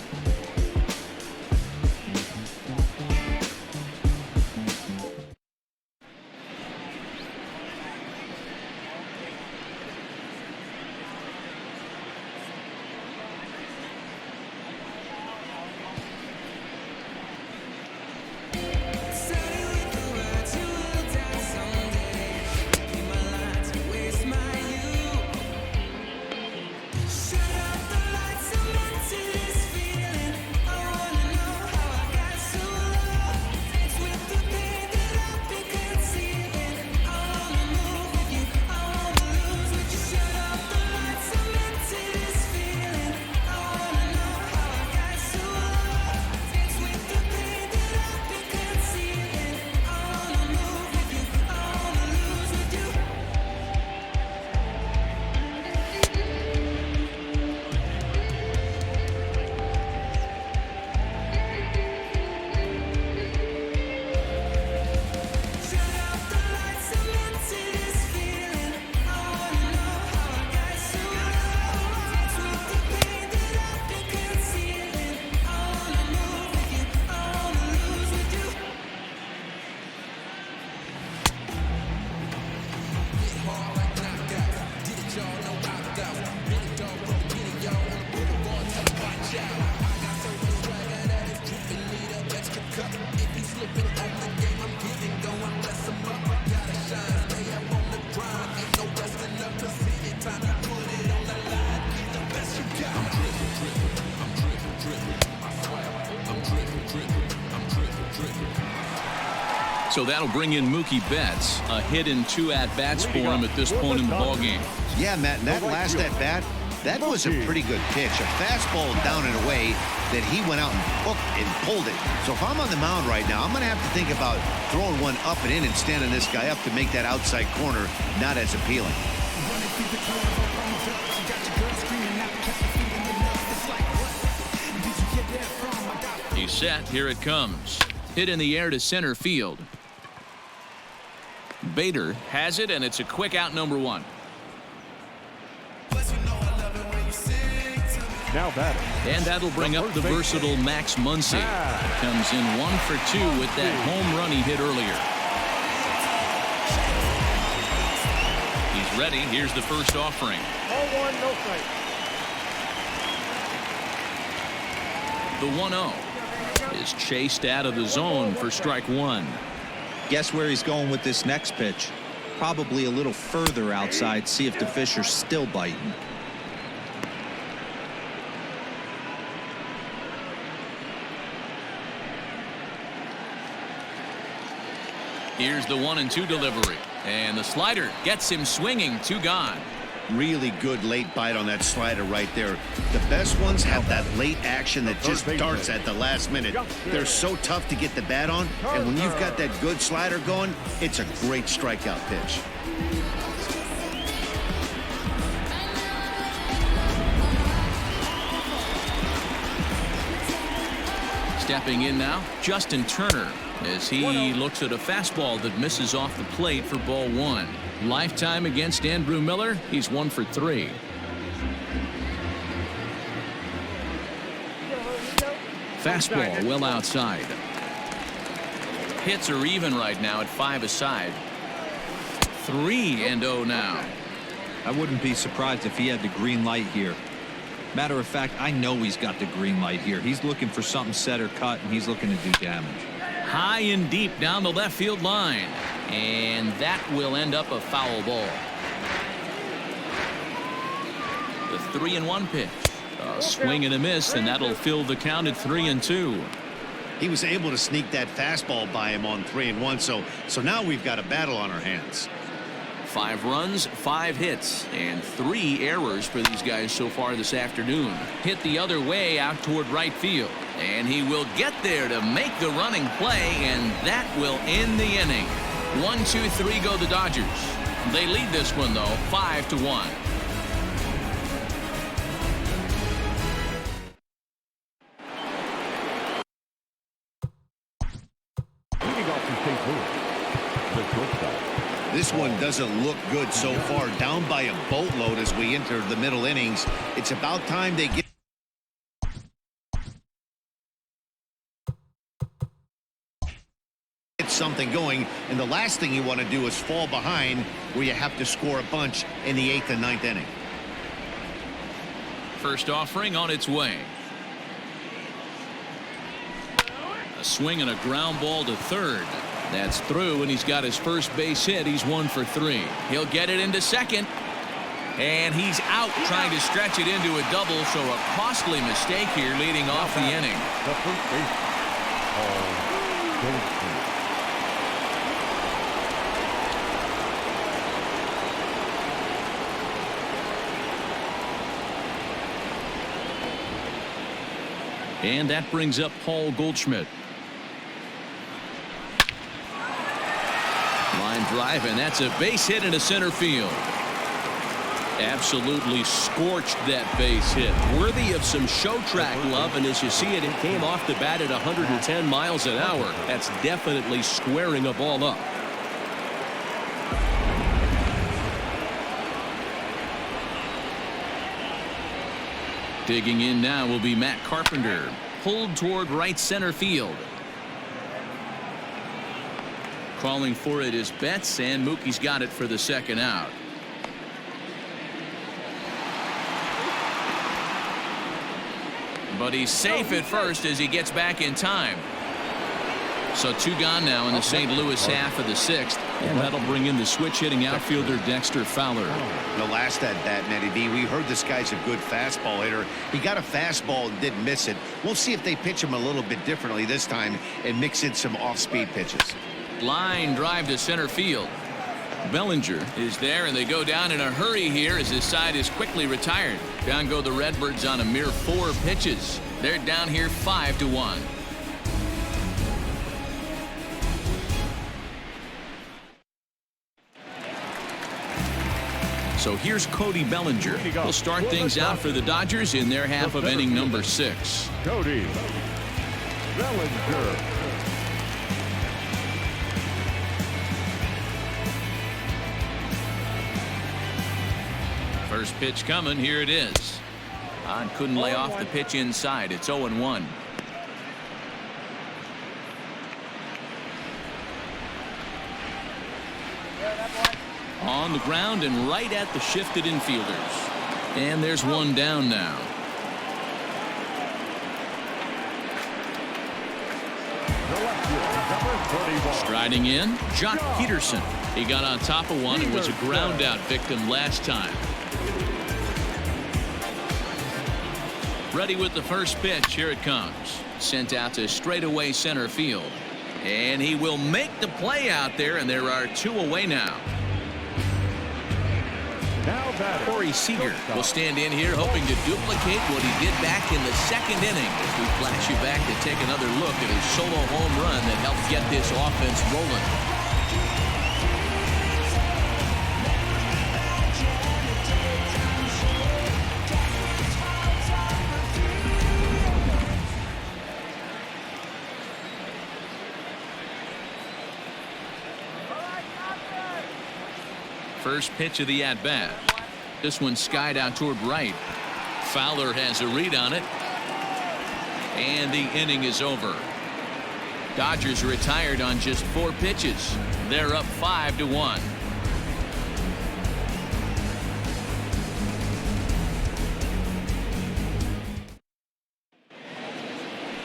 So that'll bring in Mookie Betts. A hit and 2 at-bats for him at this point in the ballgame. Yeah, Matt, and that last at-bat, that was a pretty good pitch. A fastball down and away that he went out and hooked and pulled it. So if I'm on the mound right now, I'm going to have to think about throwing one up and in and standing this guy up to make that outside corner not as appealing. He's set. Here it comes. Hit in the air to center field. Bader has it, and it's a quick out, number 1. Now batting. And that'll bring up the versatile Max Muncy. Comes in 1 for 2 with that home run he hit earlier. He's ready. Here's the first offering. 0-1, no fight. The 1-0 is chased out of the zone for strike 1. Guess where he's going with this next pitch? Probably a little further outside. See if the fish are still biting. Here's the 1-2 delivery. And the slider gets him swinging. 2 gone. Really good late bite on that slider right there. The best ones have that late action that just darts at the last minute. They're so tough to get the bat on, and when you've got that good slider going, it's a great strikeout pitch. Stepping in now, Justin Turner, as he looks at a fastball that misses off the plate for ball 1. Lifetime against Andrew Miller, he's 1 for 3. Fastball well outside. Hits are even right now at 5 aside. 3-0 now. I wouldn't be surprised if he had the green light here. Matter of fact, I know he's got the green light here. He's looking for something set or cut, and he's looking to do damage. High and deep down the left field line. And that will end up a foul ball. The 3-1 pitch. A swing and a miss, and that'll fill the count at 3-2. He was able to sneak that fastball by him on 3-1, so now we've got a battle on our hands. 5 runs, 5 hits, and 3 errors for these guys so far this afternoon. Hit the other way out toward right field, and he will get there to make the running play, and that will end the inning. 1-2-3 go the Dodgers. They lead this one though, 5-1. This one doesn't look good so far, down by a boatload as we enter the middle innings. It's about time they get something going, and the last thing you want to do is fall behind where you have to score a bunch in the 8th and 9th inning. First offering on its way. A swing and a ground ball to third. That's through, and he's got his first base hit. He's 1 for 3. He'll get it into second. And he's out trying to stretch it into a double, so a costly mistake here leading off the inning. The first base, and that brings up Paul Goldschmidt. Line drive, and that's a base hit into center field. Absolutely scorched that base hit. Worthy of some show track love, and as you see it, it came off the bat at 110 miles an hour. That's definitely squaring a ball up. Digging in now will be Matt Carpenter. Pulled toward right center field. Calling for it is Betts, and Mookie's got it for the second out. But he's safe at first as he gets back in time. So 2 gone now in the St. Louis half of the 6th. And that'll bring in the switch-hitting outfielder Dexter Fowler. The last at bat, Matty B, we heard this guy's a good fastball hitter. He got a fastball and didn't miss it. We'll see if they pitch him a little bit differently this time and mix in some off-speed pitches. Line drive to center field. Bellinger is there, and they go down in a hurry here as his side is quickly retired. Down go the Redbirds on a mere 4 pitches. They're down here 5-1. So here's Cody Bellinger. He'll start things out for the Dodgers in their half of inning number 6. Cody Bellinger. First pitch coming. Here it is. Couldn't lay off the pitch inside. It's 0-1. On the ground and right at the shifted infielders. And there's one down now. Striding in, Jock Peterson. He got on top of one and was a ground out victim last time. Ready with the first pitch. Here it comes. Sent out to straightaway center field. And he will make the play out there, and there are 2 away now. Corey Seager will stand in here hoping to duplicate what he did back in the 2nd inning. As we flash you back to take another look at his solo home run that helped get this offense rolling. First pitch of the at-bat. This one skied out toward right. Fowler has a read on it. And the inning is over. Dodgers retired on just 4 pitches. They're up 5-1.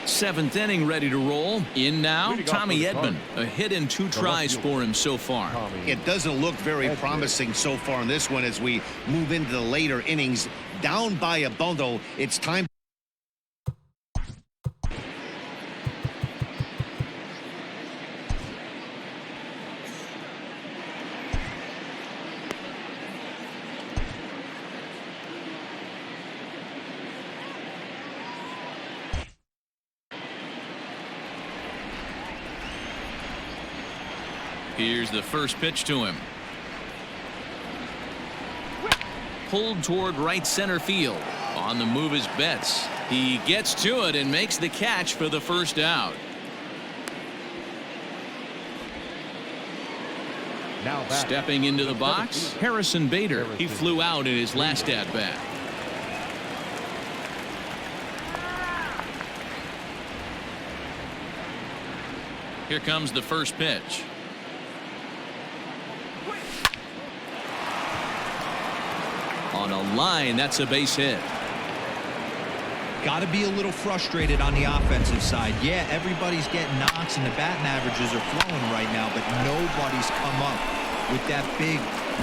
Seventh inning ready to roll. In now, Tommy Edman. A hit in 2 tries for him so far. It doesn't look very promising so far in this one as we move into the later innings. Down by a bundle, it's time. Here's the first pitch to him. Pulled toward right center field. On the move is Betts. He gets to it and makes the catch for the first out. Now stepping into the box, Harrison Bader. He flew out in his last at bat. Here comes the first pitch. On a line, that's a base hit. Got to be a little frustrated on the offensive side. Yeah, everybody's getting knocks and the batting averages are flowing right now, but nobody's come up with that big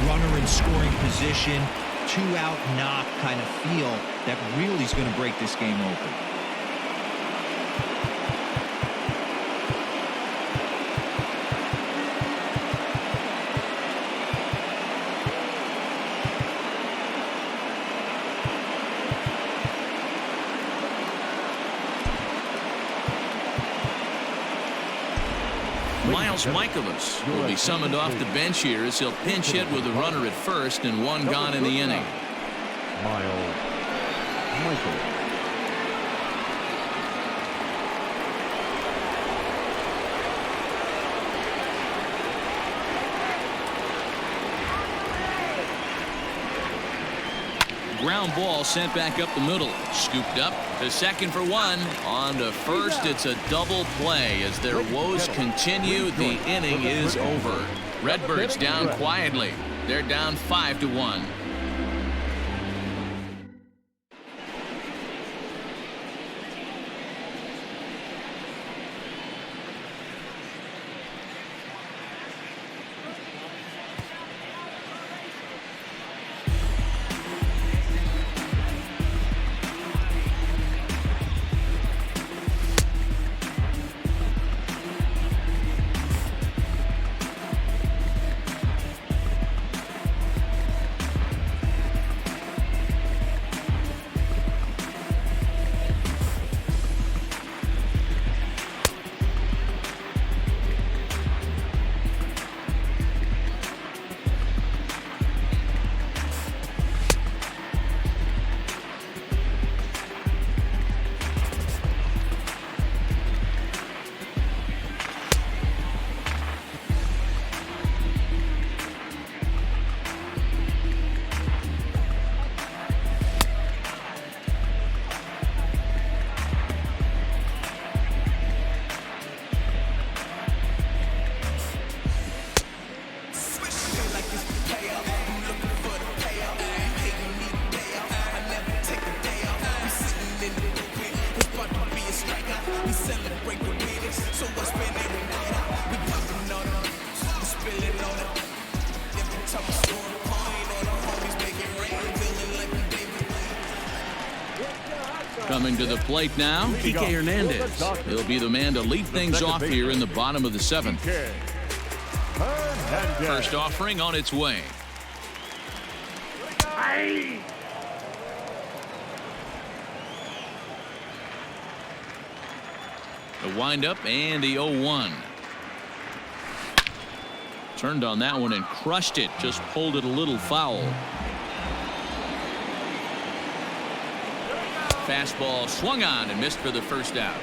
runner in scoring position, 2-out knock kind of feel that really is going to break this game open. Michaelis will be summoned off the bench here as he'll pinch hit with a runner at first and 1 gone in the inning. Michaelis. Ground ball sent back up the middle. Scooped up to second for 1. On to first. It's a double play as their woes continue. The inning is over. Redbirds down quietly. They're down 5-1. Coming to the plate now, Kike Hernandez. He'll be the man to lead things off here in the bottom of the 7th. First offering on its way. The windup and the 0-1. Turned on that one and crushed it. Just pulled it a little foul. Fastball swung on and missed for the first out.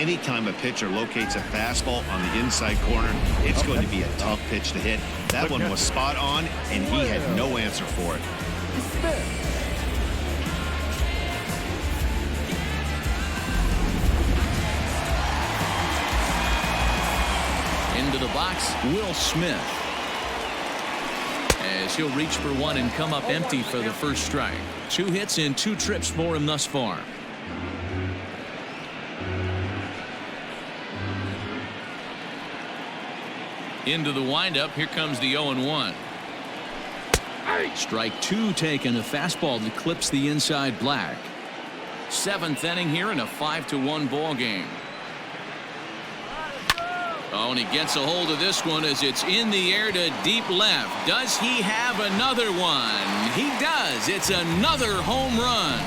anytime a pitcher locates a fastball on the inside corner, it's going to be a tough pitch to hit. That one was spot on, and he had no answer for it. Into the box, Will Smith. As he'll reach for one and come up empty for the first strike. 2 hits and 2 trips for him thus far. Into the windup. Here comes the 0-1. Strike 2 taken. A fastball that clips the inside black. 7th inning here in a 5-1 ball game. Oh, and he gets a hold of this one as it's in the air to deep left. Does he have another one? He does. It's another home run.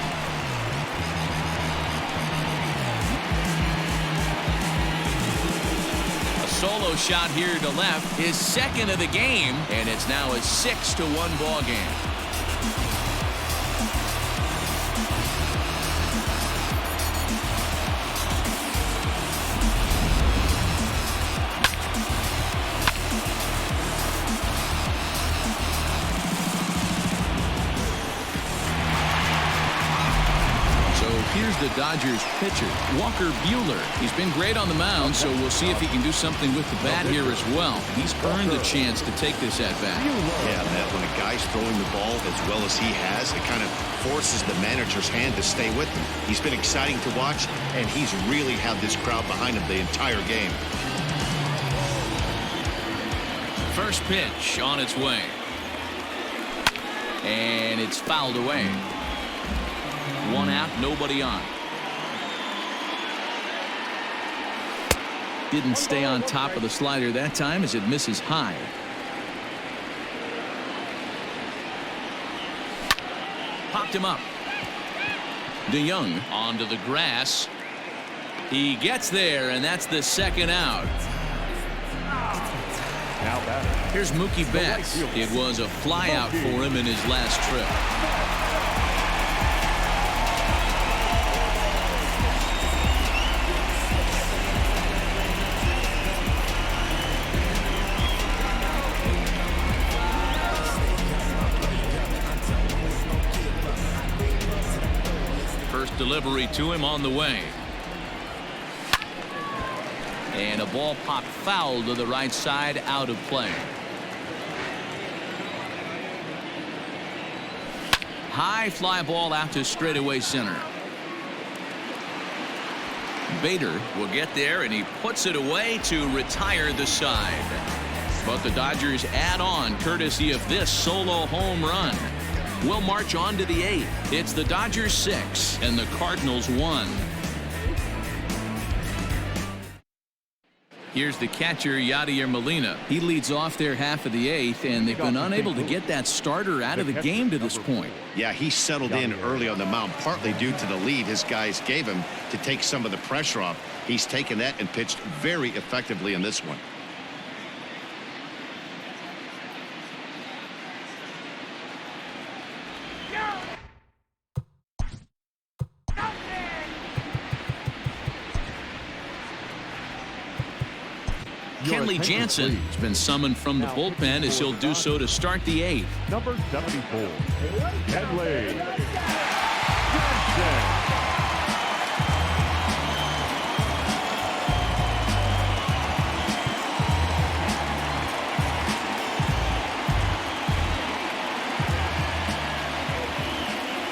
A solo shot here to left, his second of the game, and it's now a 6-1 ball game. Here's the Dodgers pitcher, Walker Buehler. He's been great on the mound, so we'll see if he can do something with the bat here as well. He's earned a chance to take this at bat. Yeah, Matt, when a guy's throwing the ball as well as he has, it kind of forces the manager's hand to stay with him. He's been exciting to watch, and he's really had this crowd behind him the entire game. First pitch on its way. And it's fouled away. 1 out, nobody on. Didn't stay on top of the slider that time as it misses high. Popped him up. DeYoung onto the grass. He gets there, and that's the 2nd out. Here's Mookie Betts. It was a flyout for him in his last trip. Delivery to him on the way. And a ball popped foul to the right side, out of play. High fly ball out to straightaway center. Bader will get there, and he puts it away to retire the side. But the Dodgers add on courtesy of this solo home run. We'll march on to the 8th. It's the Dodgers 6 and the Cardinals 1. Here's the catcher, Yadier Molina. He leads off their half of the 8th, and they've been unable to get that starter out of the game to this point. Yeah, he settled in early on the mound, partly due to the lead his guys gave him to take some of the pressure off. He's taken that and pitched very effectively in this one. Kenley Jansen has been summoned from the bullpen as he'll do so to start the 8th. Number 74, Kenley Jansen.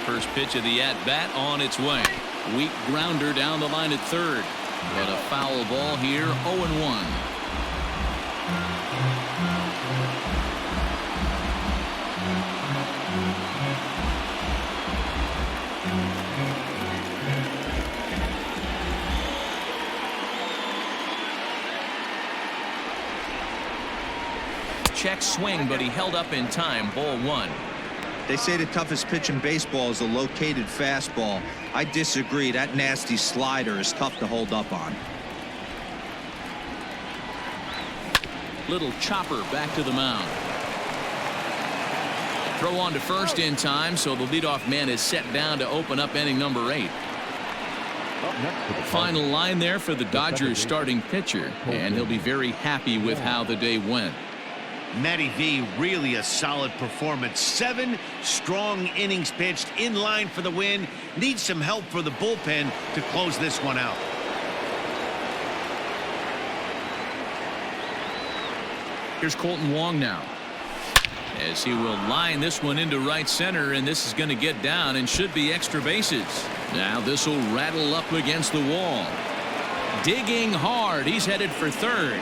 First pitch of the at-bat on its way. Weak grounder down the line at third. But a foul ball here, 0-1. Check swing, but he held up in time. Ball 1. They say the toughest pitch in baseball is a located fastball. I disagree. That nasty slider is tough to hold up on. Little chopper back to the mound. Throw on to first in time, so the leadoff man is set down to open up inning number 8. Up next to the Final line there for the Dodgers starting pitcher, and he'll be very happy with how the day went. Matty V, really a solid performance. 7 strong innings pitched, in line for the win. Needs some help for the bullpen to close this one out. Here's Colton Wong now, as he will line this one into right center, and this is going to get down and should be extra bases. Now this will rattle up against the wall. Digging hard, he's headed for third,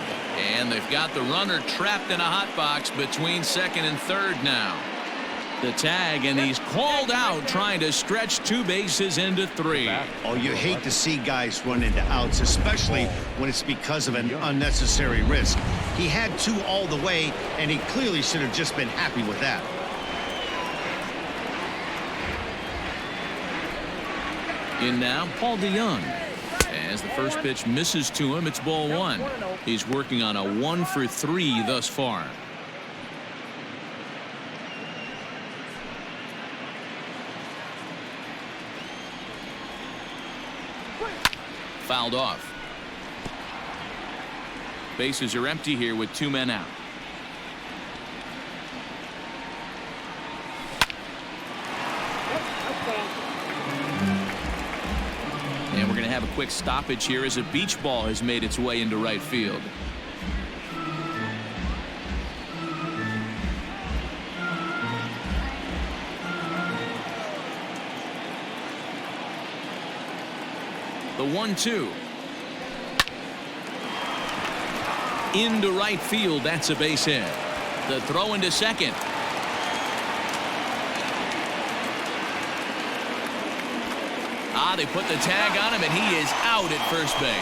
and they've got the runner trapped in a hot box between second and third now. The tag, and he's called out trying to stretch 2 bases into 3. Oh, you hate to see guys run into outs, especially when it's because of an unnecessary risk. He had 2 all the way, and he clearly should have just been happy with that. In now, Paul DeYoung. As the first pitch misses to him, it's ball 1. He's working on a 1 for 3 thus far. Fouled off. Bases are empty here with 2 men out. And we're going to have a quick stoppage here as a beach ball has made its way into right field. The 1-2. Into right field. That's a base hit. The throw into second. They put the tag on him, and he is out at first base.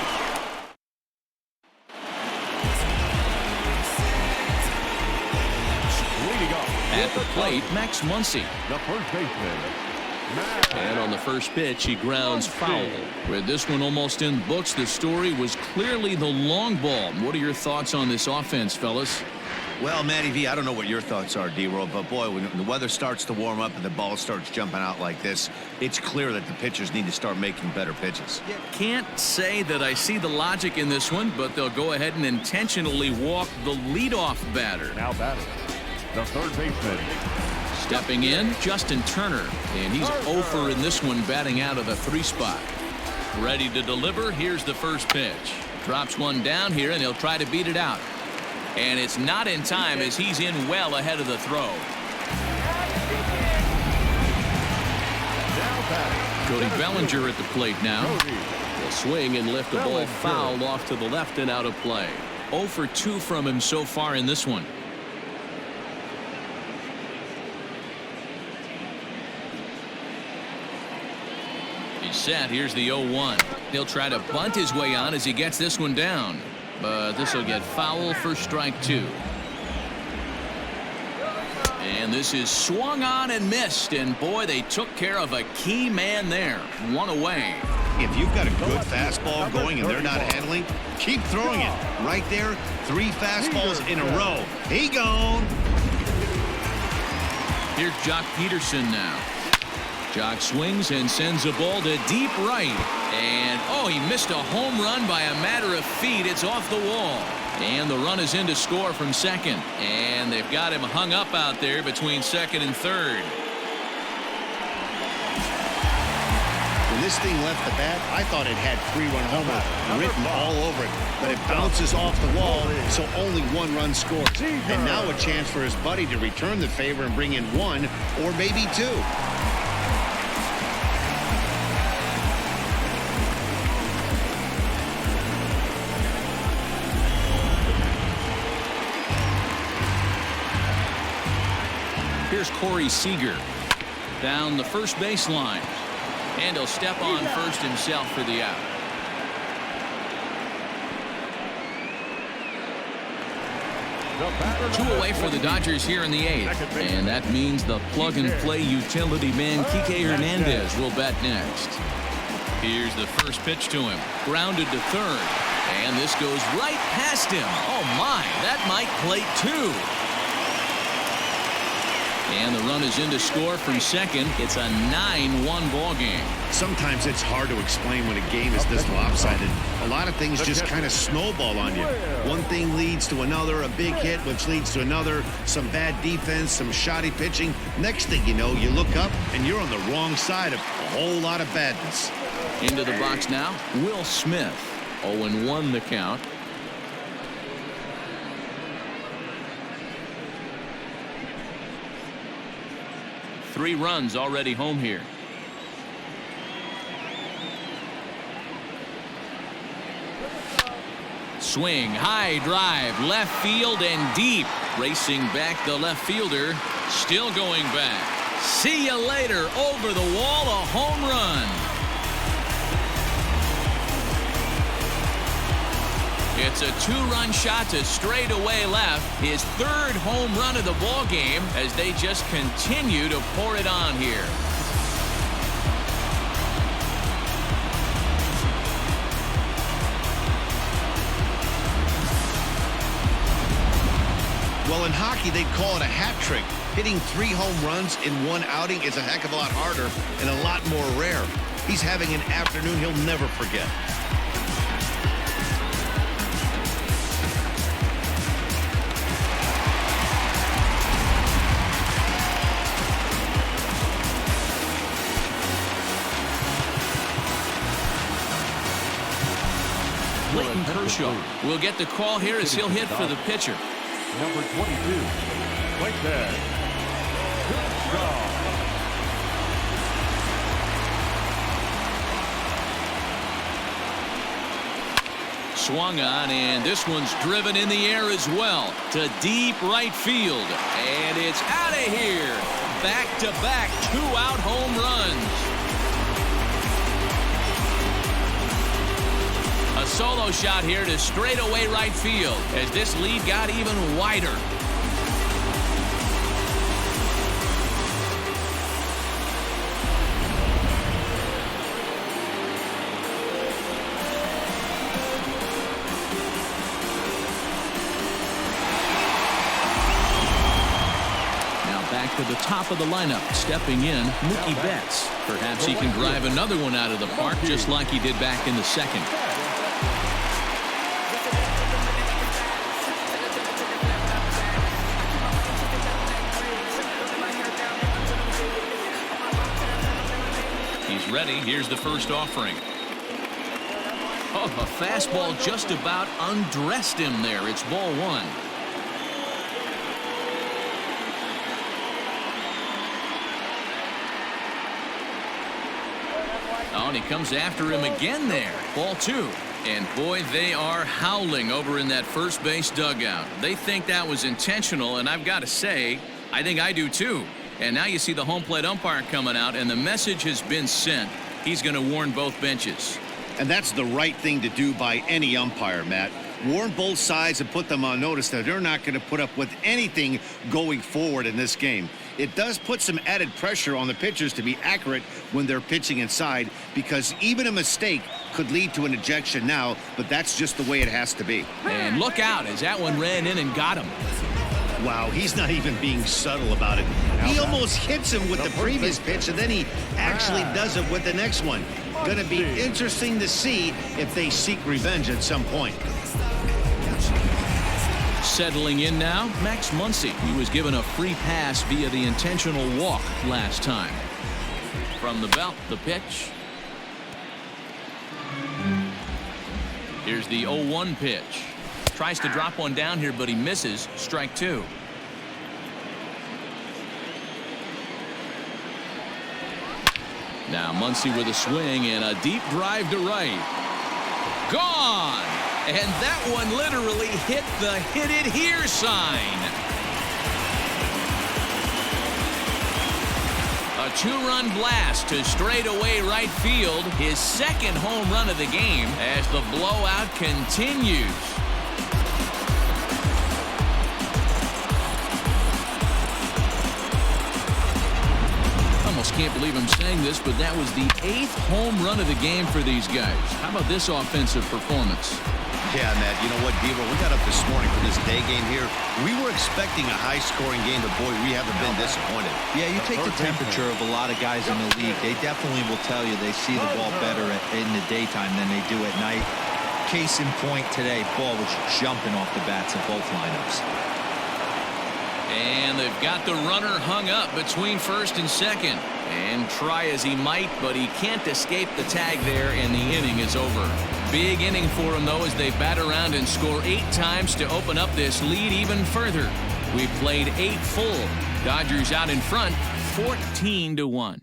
leading off At the plate, Max Muncy. the first baseman, Max. And on the first pitch, he grounds foul. With this one almost in books, the story was clearly the long ball. What are your thoughts on this offense, fellas? Well, Matty V, I don't know what your thoughts are, D-Roll, but boy, when the weather starts to warm up and the ball starts jumping out like this, it's clear that the pitchers need to start making better pitches. Can't say that I see the logic in this one, but they'll go ahead and intentionally walk the leadoff batter. Now batting, the third baseman. Stepping in, Justin Turner, and he's over in this one, batting out of the 3 spot. Ready to deliver. Here's the first pitch. Drops one down here, and he'll try to beat it out. And it's not in time as he's in well ahead of the throw. Cody Bellinger at the plate now. Will swing and lift the ball foul off to the left and out of play. 0 for 2 from him so far in this one. He's set. Here's the 0-1. He'll try to bunt his way on as he gets this one down. But this will get foul for strike 2. And this is swung on and missed. And boy, they took care of a key man there. 1 away. If you've got a good fastball going and they're not handling, keep throwing it. Right there, 3 fastballs in a row. He gone. Here's Jock Peterson now. Jock swings and sends a ball to deep right. And, oh, he missed a home run by a matter of feet. It's off the wall. And the run is in to score from second. And they've got him hung up out there between second and third. When this thing left the bat, I thought it had 3-run homer written all over it. But it bounces off the wall, so only 1 run scores. And now a chance for his buddy to return the favor and bring in 1 or maybe 2. Here's Corey Seager down the first baseline, and he'll step on first himself for the out. Two away for the Dodgers here in the 8th, and that means the plug-and-play utility man Kike Hernandez will bat next. Here's the first pitch to him, grounded to third, and this goes right past him. Oh my, that might plate 2. And the run is in to score from second. It's a 9-1 ball game. Sometimes it's hard to explain when a game is this lopsided. A lot of things just kind of snowball on you. One thing leads to another, a big hit, which leads to another, some bad defense, some shoddy pitching. Next thing you know, you look up and you're on the wrong side of a whole lot of badness. Into the box now, Will Smith. 0-1 the count. Three runs already home here. Swing, high drive, left field and deep. Racing back the left fielder, still going back. See you later, over the wall, a home run. It's a two-run shot to straightaway left. His third home run of the ball game as they just continue to pour it on here. Well, in hockey, they'd call it a hat trick. Hitting 3 home runs in one outing is a heck of a lot harder and a lot more rare. He's having an afternoon he'll never forget. Kershaw will get the call here as he'll hit for the pitcher. Number 22, right there, Kershaw. Swung on, and this one's driven in the air as well to deep right field. And it's out of here. Back-to-back 2-out home runs. A solo shot here to straightaway right field as this lead got even wider. Now back to the top of the lineup, stepping in, Mookie Betts. Perhaps he can drive another one out of the park just like he did back in the second. Ready. Here's the first offering. Oh, a fastball just about undressed him there. It's ball one. Oh, and he comes after him again there. Ball two. And boy, they are howling over in that first base dugout. They think that was intentional, and I've got to say, I think I do too. And now you see the home plate umpire coming out, and the message has been sent. He's going to warn both benches. And that's the right thing to do by any umpire, Matt. Warn both sides and put them on notice that they're not going to put up with anything going forward in this game. It does put some added pressure on the pitchers to be accurate when they're pitching inside, because even a mistake could lead to an ejection now, but that's just the way it has to be. And look out as that one ran in and got him. Wow, he's not even being subtle about it. He almost hits him with the previous pitch, and then he actually does it with the next one. Going to be interesting to see if they seek revenge at some point. Settling in now, Max Muncy. He was given a free pass via the intentional walk last time. From the belt, the pitch. Here's the 0-1 pitch. Tries to drop one down here, but he misses. Strike two. Now Muncy with a swing and a deep drive to right. Gone! And that one literally hit the hit it here sign. A two-run blast to straightaway right field. His second home run of the game as the blowout continues. Can't believe I'm saying this, but that was the 8th home run of the game for these guys. How about this offensive performance? Yeah, Matt, you know what, Devo, we got up this morning for this day game here. We were expecting a high-scoring game, but boy, we haven't been disappointed. Yeah, you take the temperature of a lot of guys in the league, they definitely will tell you they see the ball better in the daytime than they do at night. Case in point today, ball was jumping off the bats of both lineups. And they've got the runner hung up between first and second. And try as he might, but he can't escape the tag there, and the inning is over. Big inning for him, though, as they bat around and score 8 times to open up this lead even further. We've played 8 full. Dodgers out in front, 14-1.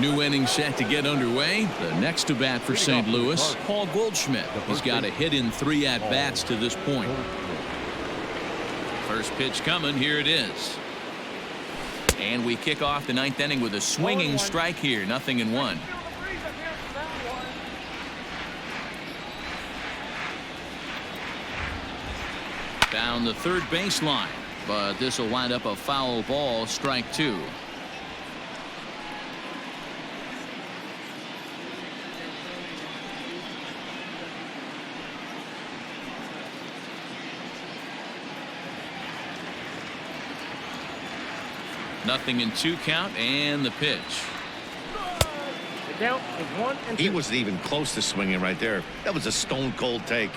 New inning set to get underway. The next to bat for St. Louis, Paul Goldschmidt. He's got a hit in 3 at-bats to this point. First pitch coming. Here it is. And we kick off the 9th inning with a swinging strike here. 0-1. Down the third baseline, but this will wind up a foul ball. Strike 2. Nothing in 2 count, and the pitch. The count is 1-2. He wasn't even close to swinging right there. That was a stone cold take.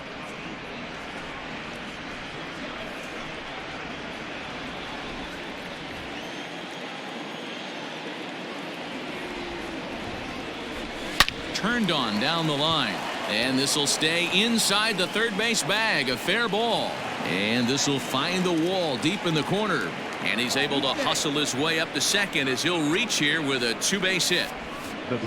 Turned on down the line, and this will stay inside the third base bag. A fair ball, and this will find the wall deep in the corner, and he's able to hustle his way up to second as he'll reach here with a 2-base hit.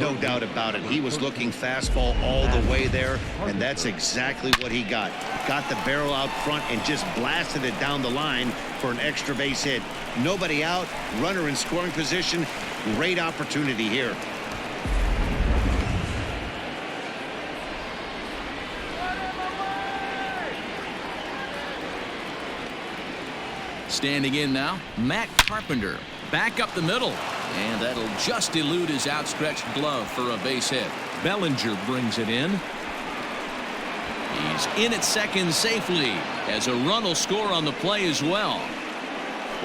No doubt about it. He was looking fastball all the way there, and that's exactly what he got. Got the barrel out front and just blasted it down the line for an extra base hit. Nobody out, runner in scoring position. Great opportunity here. Standing in now, Matt Carpenter. Back up the middle, and that'll just elude his outstretched glove for a base hit. Bellinger brings it in. He's in at second safely as a run will score on the play as well.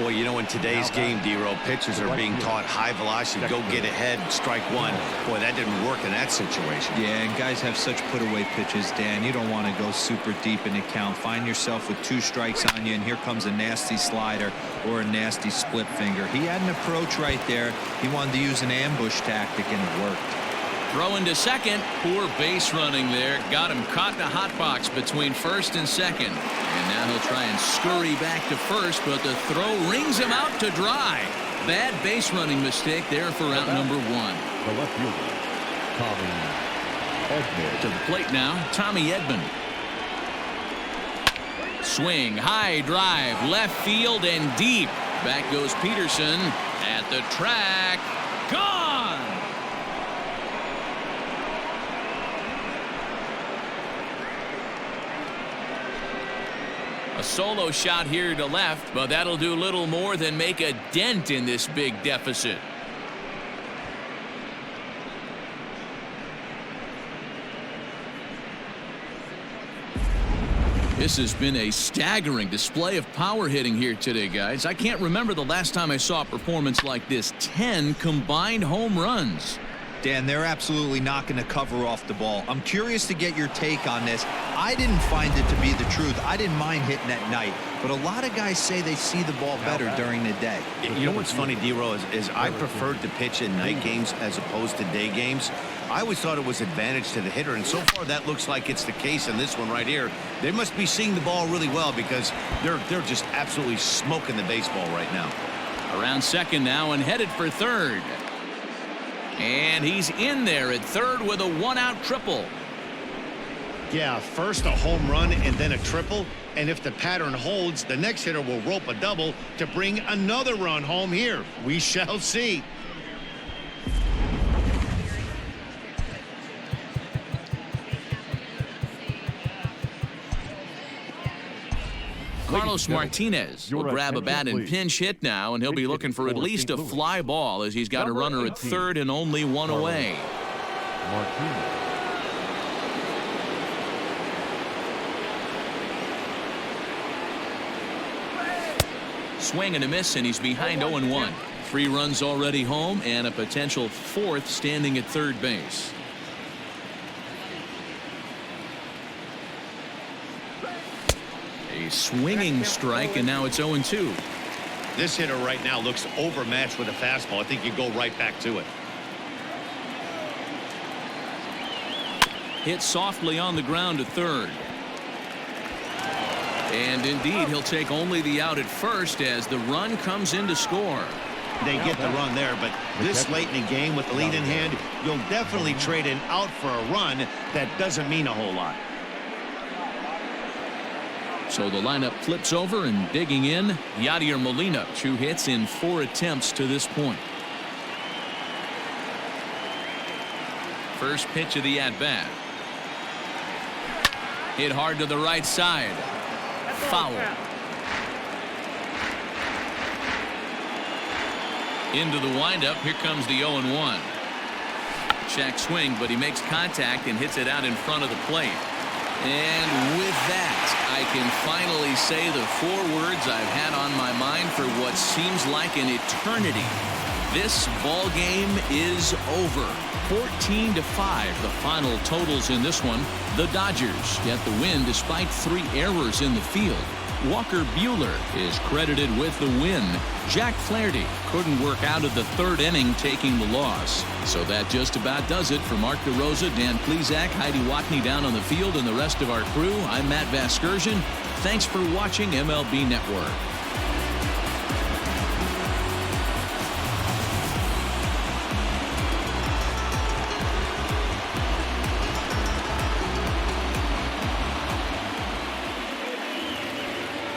Well, you know, in today's game, D-Row, pitchers are being taught high velocity, go get ahead, strike one. Boy, that didn't work in that situation. Yeah, and guys have such put-away pitches, Dan. You don't want to go super deep in the count. Find yourself with 2 strikes on you, and here comes a nasty slider or a nasty split finger. He had an approach right there. He wanted to use an ambush tactic, and it worked. Throw into second. Poor base running there. Got him caught in the hot box between first and second. And now he'll try and scurry back to first, but the throw rings him out to dry. Bad base running mistake there for out number 1. The left fielder, Tommy Edman. To the plate now, Tommy Edman. Swing, high drive, left field and deep. Back goes Peterson at the track. Gone! A solo shot here to left, but that'll do little more than make a dent in this big deficit. This has been a staggering display of power hitting here today, guys. I can't remember the last time I saw a performance like this. 10 combined home runs. Dan, they're absolutely knocking the cover off the ball. I'm curious to get your take on this. I didn't find it to be the truth. I didn't mind hitting at night, but a lot of guys say they see the ball better during the day. You know what's funny, D-Row, is I preferred to pitch in night games as opposed to day games. I always thought it was advantage to the hitter, and so far that looks like it's the case in this one right here. They must be seeing the ball really well because they're just absolutely smoking the baseball right now. Around second now and headed for third. And he's in there at third with a 1-out triple. Yeah, first a home run and then a triple. And if the pattern holds, the next hitter will rope a double to bring another run home here. We shall see. Carlos Martinez will grab a bat and pinch hit now, and he'll be looking for at least a fly ball as he's got a runner at third and only one away. Swing and a miss, and he's behind 0-1. 3 runs already home and a potential 4th standing at third base. A swinging strike, and now it's 0-2. This hitter right now looks overmatched with a fastball. I think you go right back to it. Hit softly on the ground to third. And indeed, he'll take only the out at first as the run comes in to score. They get the run there, but this late in the game with the lead in hand, you'll definitely trade an out for a run. That doesn't mean a whole lot. So the lineup flips over, and digging in, Yadier Molina, 2 hits in 4 attempts to this point. First pitch of the at-bat. Hit hard to the right side. Foul. Into the windup. Here comes the 0-1. Check swing, but he makes contact and hits it out in front of the plate. And with that, I can finally say the 4 words I've had on my mind for what seems like an eternity. This ball game is over. 14-5, the final totals in this one. The Dodgers get the win despite 3 errors in the field. Walker Buehler is credited with the win. Jack Flaherty couldn't work out of the 3rd inning, taking the loss. So that just about does it for Mark DeRosa, Dan Plesac, Heidi Watney down on the field, and the rest of our crew. I'm Matt Vasgersian. Thanks for watching MLB Network.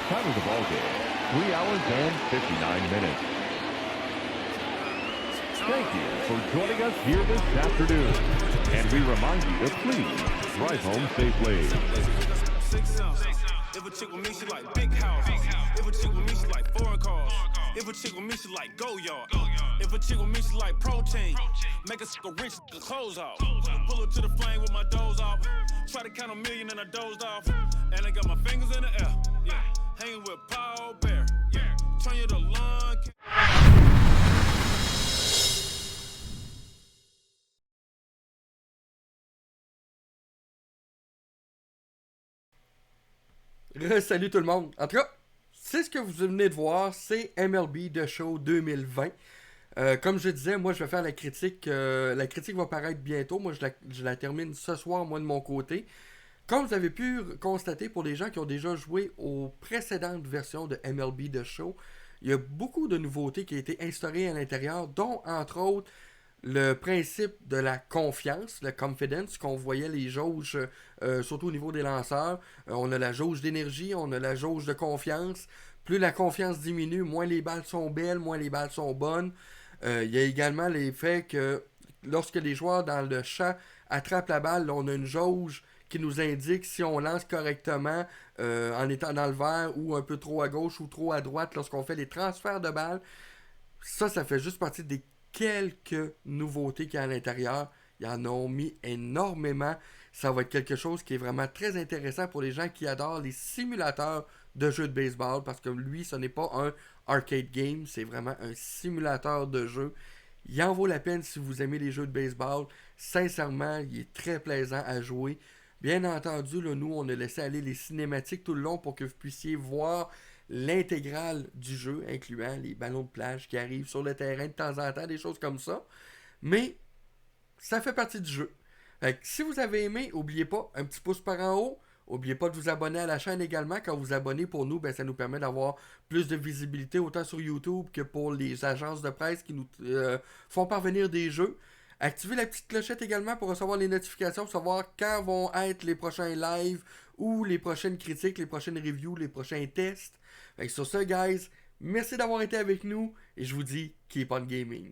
Time of the ball game, 3 hours and 59 minutes. Thank you for joining us here this afternoon. And we remind you to please drive home safely. If a chick with me, she like big house. If a chick with me, she like foreign cars. If a chick with me, she like go yard. If a chick with me, she like protein. Make a sucker rich, the clothes off. Pull her to the flame with my doors off. Try to count a million and I dozed off. And I got my fingers in the air. Yeah. Hanging with Paul Bear. Yeah. Turn you to Salut tout le monde. En tout cas, c'est ce que vous venez de voir, c'est MLB The Show 2020. Comme je disais, moi je vais faire la critique. La critique va paraître bientôt. Moi je la termine ce soir, moi de mon côté. Comme vous avez pu constater pour les gens qui ont déjà joué aux précédentes versions de MLB The Show, il y a beaucoup de nouveautés qui ont été instaurées à l'intérieur, dont entre autres le principe de la confiance, le confidence, qu'on voyait les jauges, surtout au niveau des lanceurs. On a la jauge d'énergie, on a la jauge de confiance. Plus la confiance diminue, moins les balles sont belles, moins les balles sont bonnes. Il y a également l'effet que lorsque les joueurs dans le champ attrapent la balle, on a une jauge qui nous indique si on lance correctement en étant dans le vert ou un peu trop à gauche ou trop à droite lorsqu'on fait les transferts de balles. Ça fait juste partie des quelques nouveautés qu'il y a à l'intérieur. Ils en ont mis énormément. Ça va être quelque chose qui est vraiment très intéressant pour les gens qui adorent les simulateurs de jeux de baseball, parce que lui, ce n'est pas un arcade game, c'est vraiment un simulateur de jeu. Il en vaut la peine si vous aimez les jeux de baseball. Sincèrement, il est très plaisant à jouer. Bien entendu, là, nous, on a laissé aller les cinématiques tout le long pour que vous puissiez voir l'intégrale du jeu, incluant les ballons de plage qui arrivent sur le terrain de temps en temps, des choses comme ça. Mais ça fait partie du jeu. Fait que si vous avez aimé, n'oubliez pas, un petit pouce par en haut. N'oubliez pas de vous abonner à la chaîne également. Quand vous vous abonnez pour nous, ça nous permet d'avoir plus de visibilité autant sur YouTube que pour les agences de presse qui nous font parvenir des jeux. Activez la petite clochette également pour recevoir les notifications, pour savoir quand vont être les prochains lives ou les prochaines critiques, les prochaines reviews, les prochains tests. Fait que sur ce, guys, merci d'avoir été avec nous et je vous dis keep on gaming.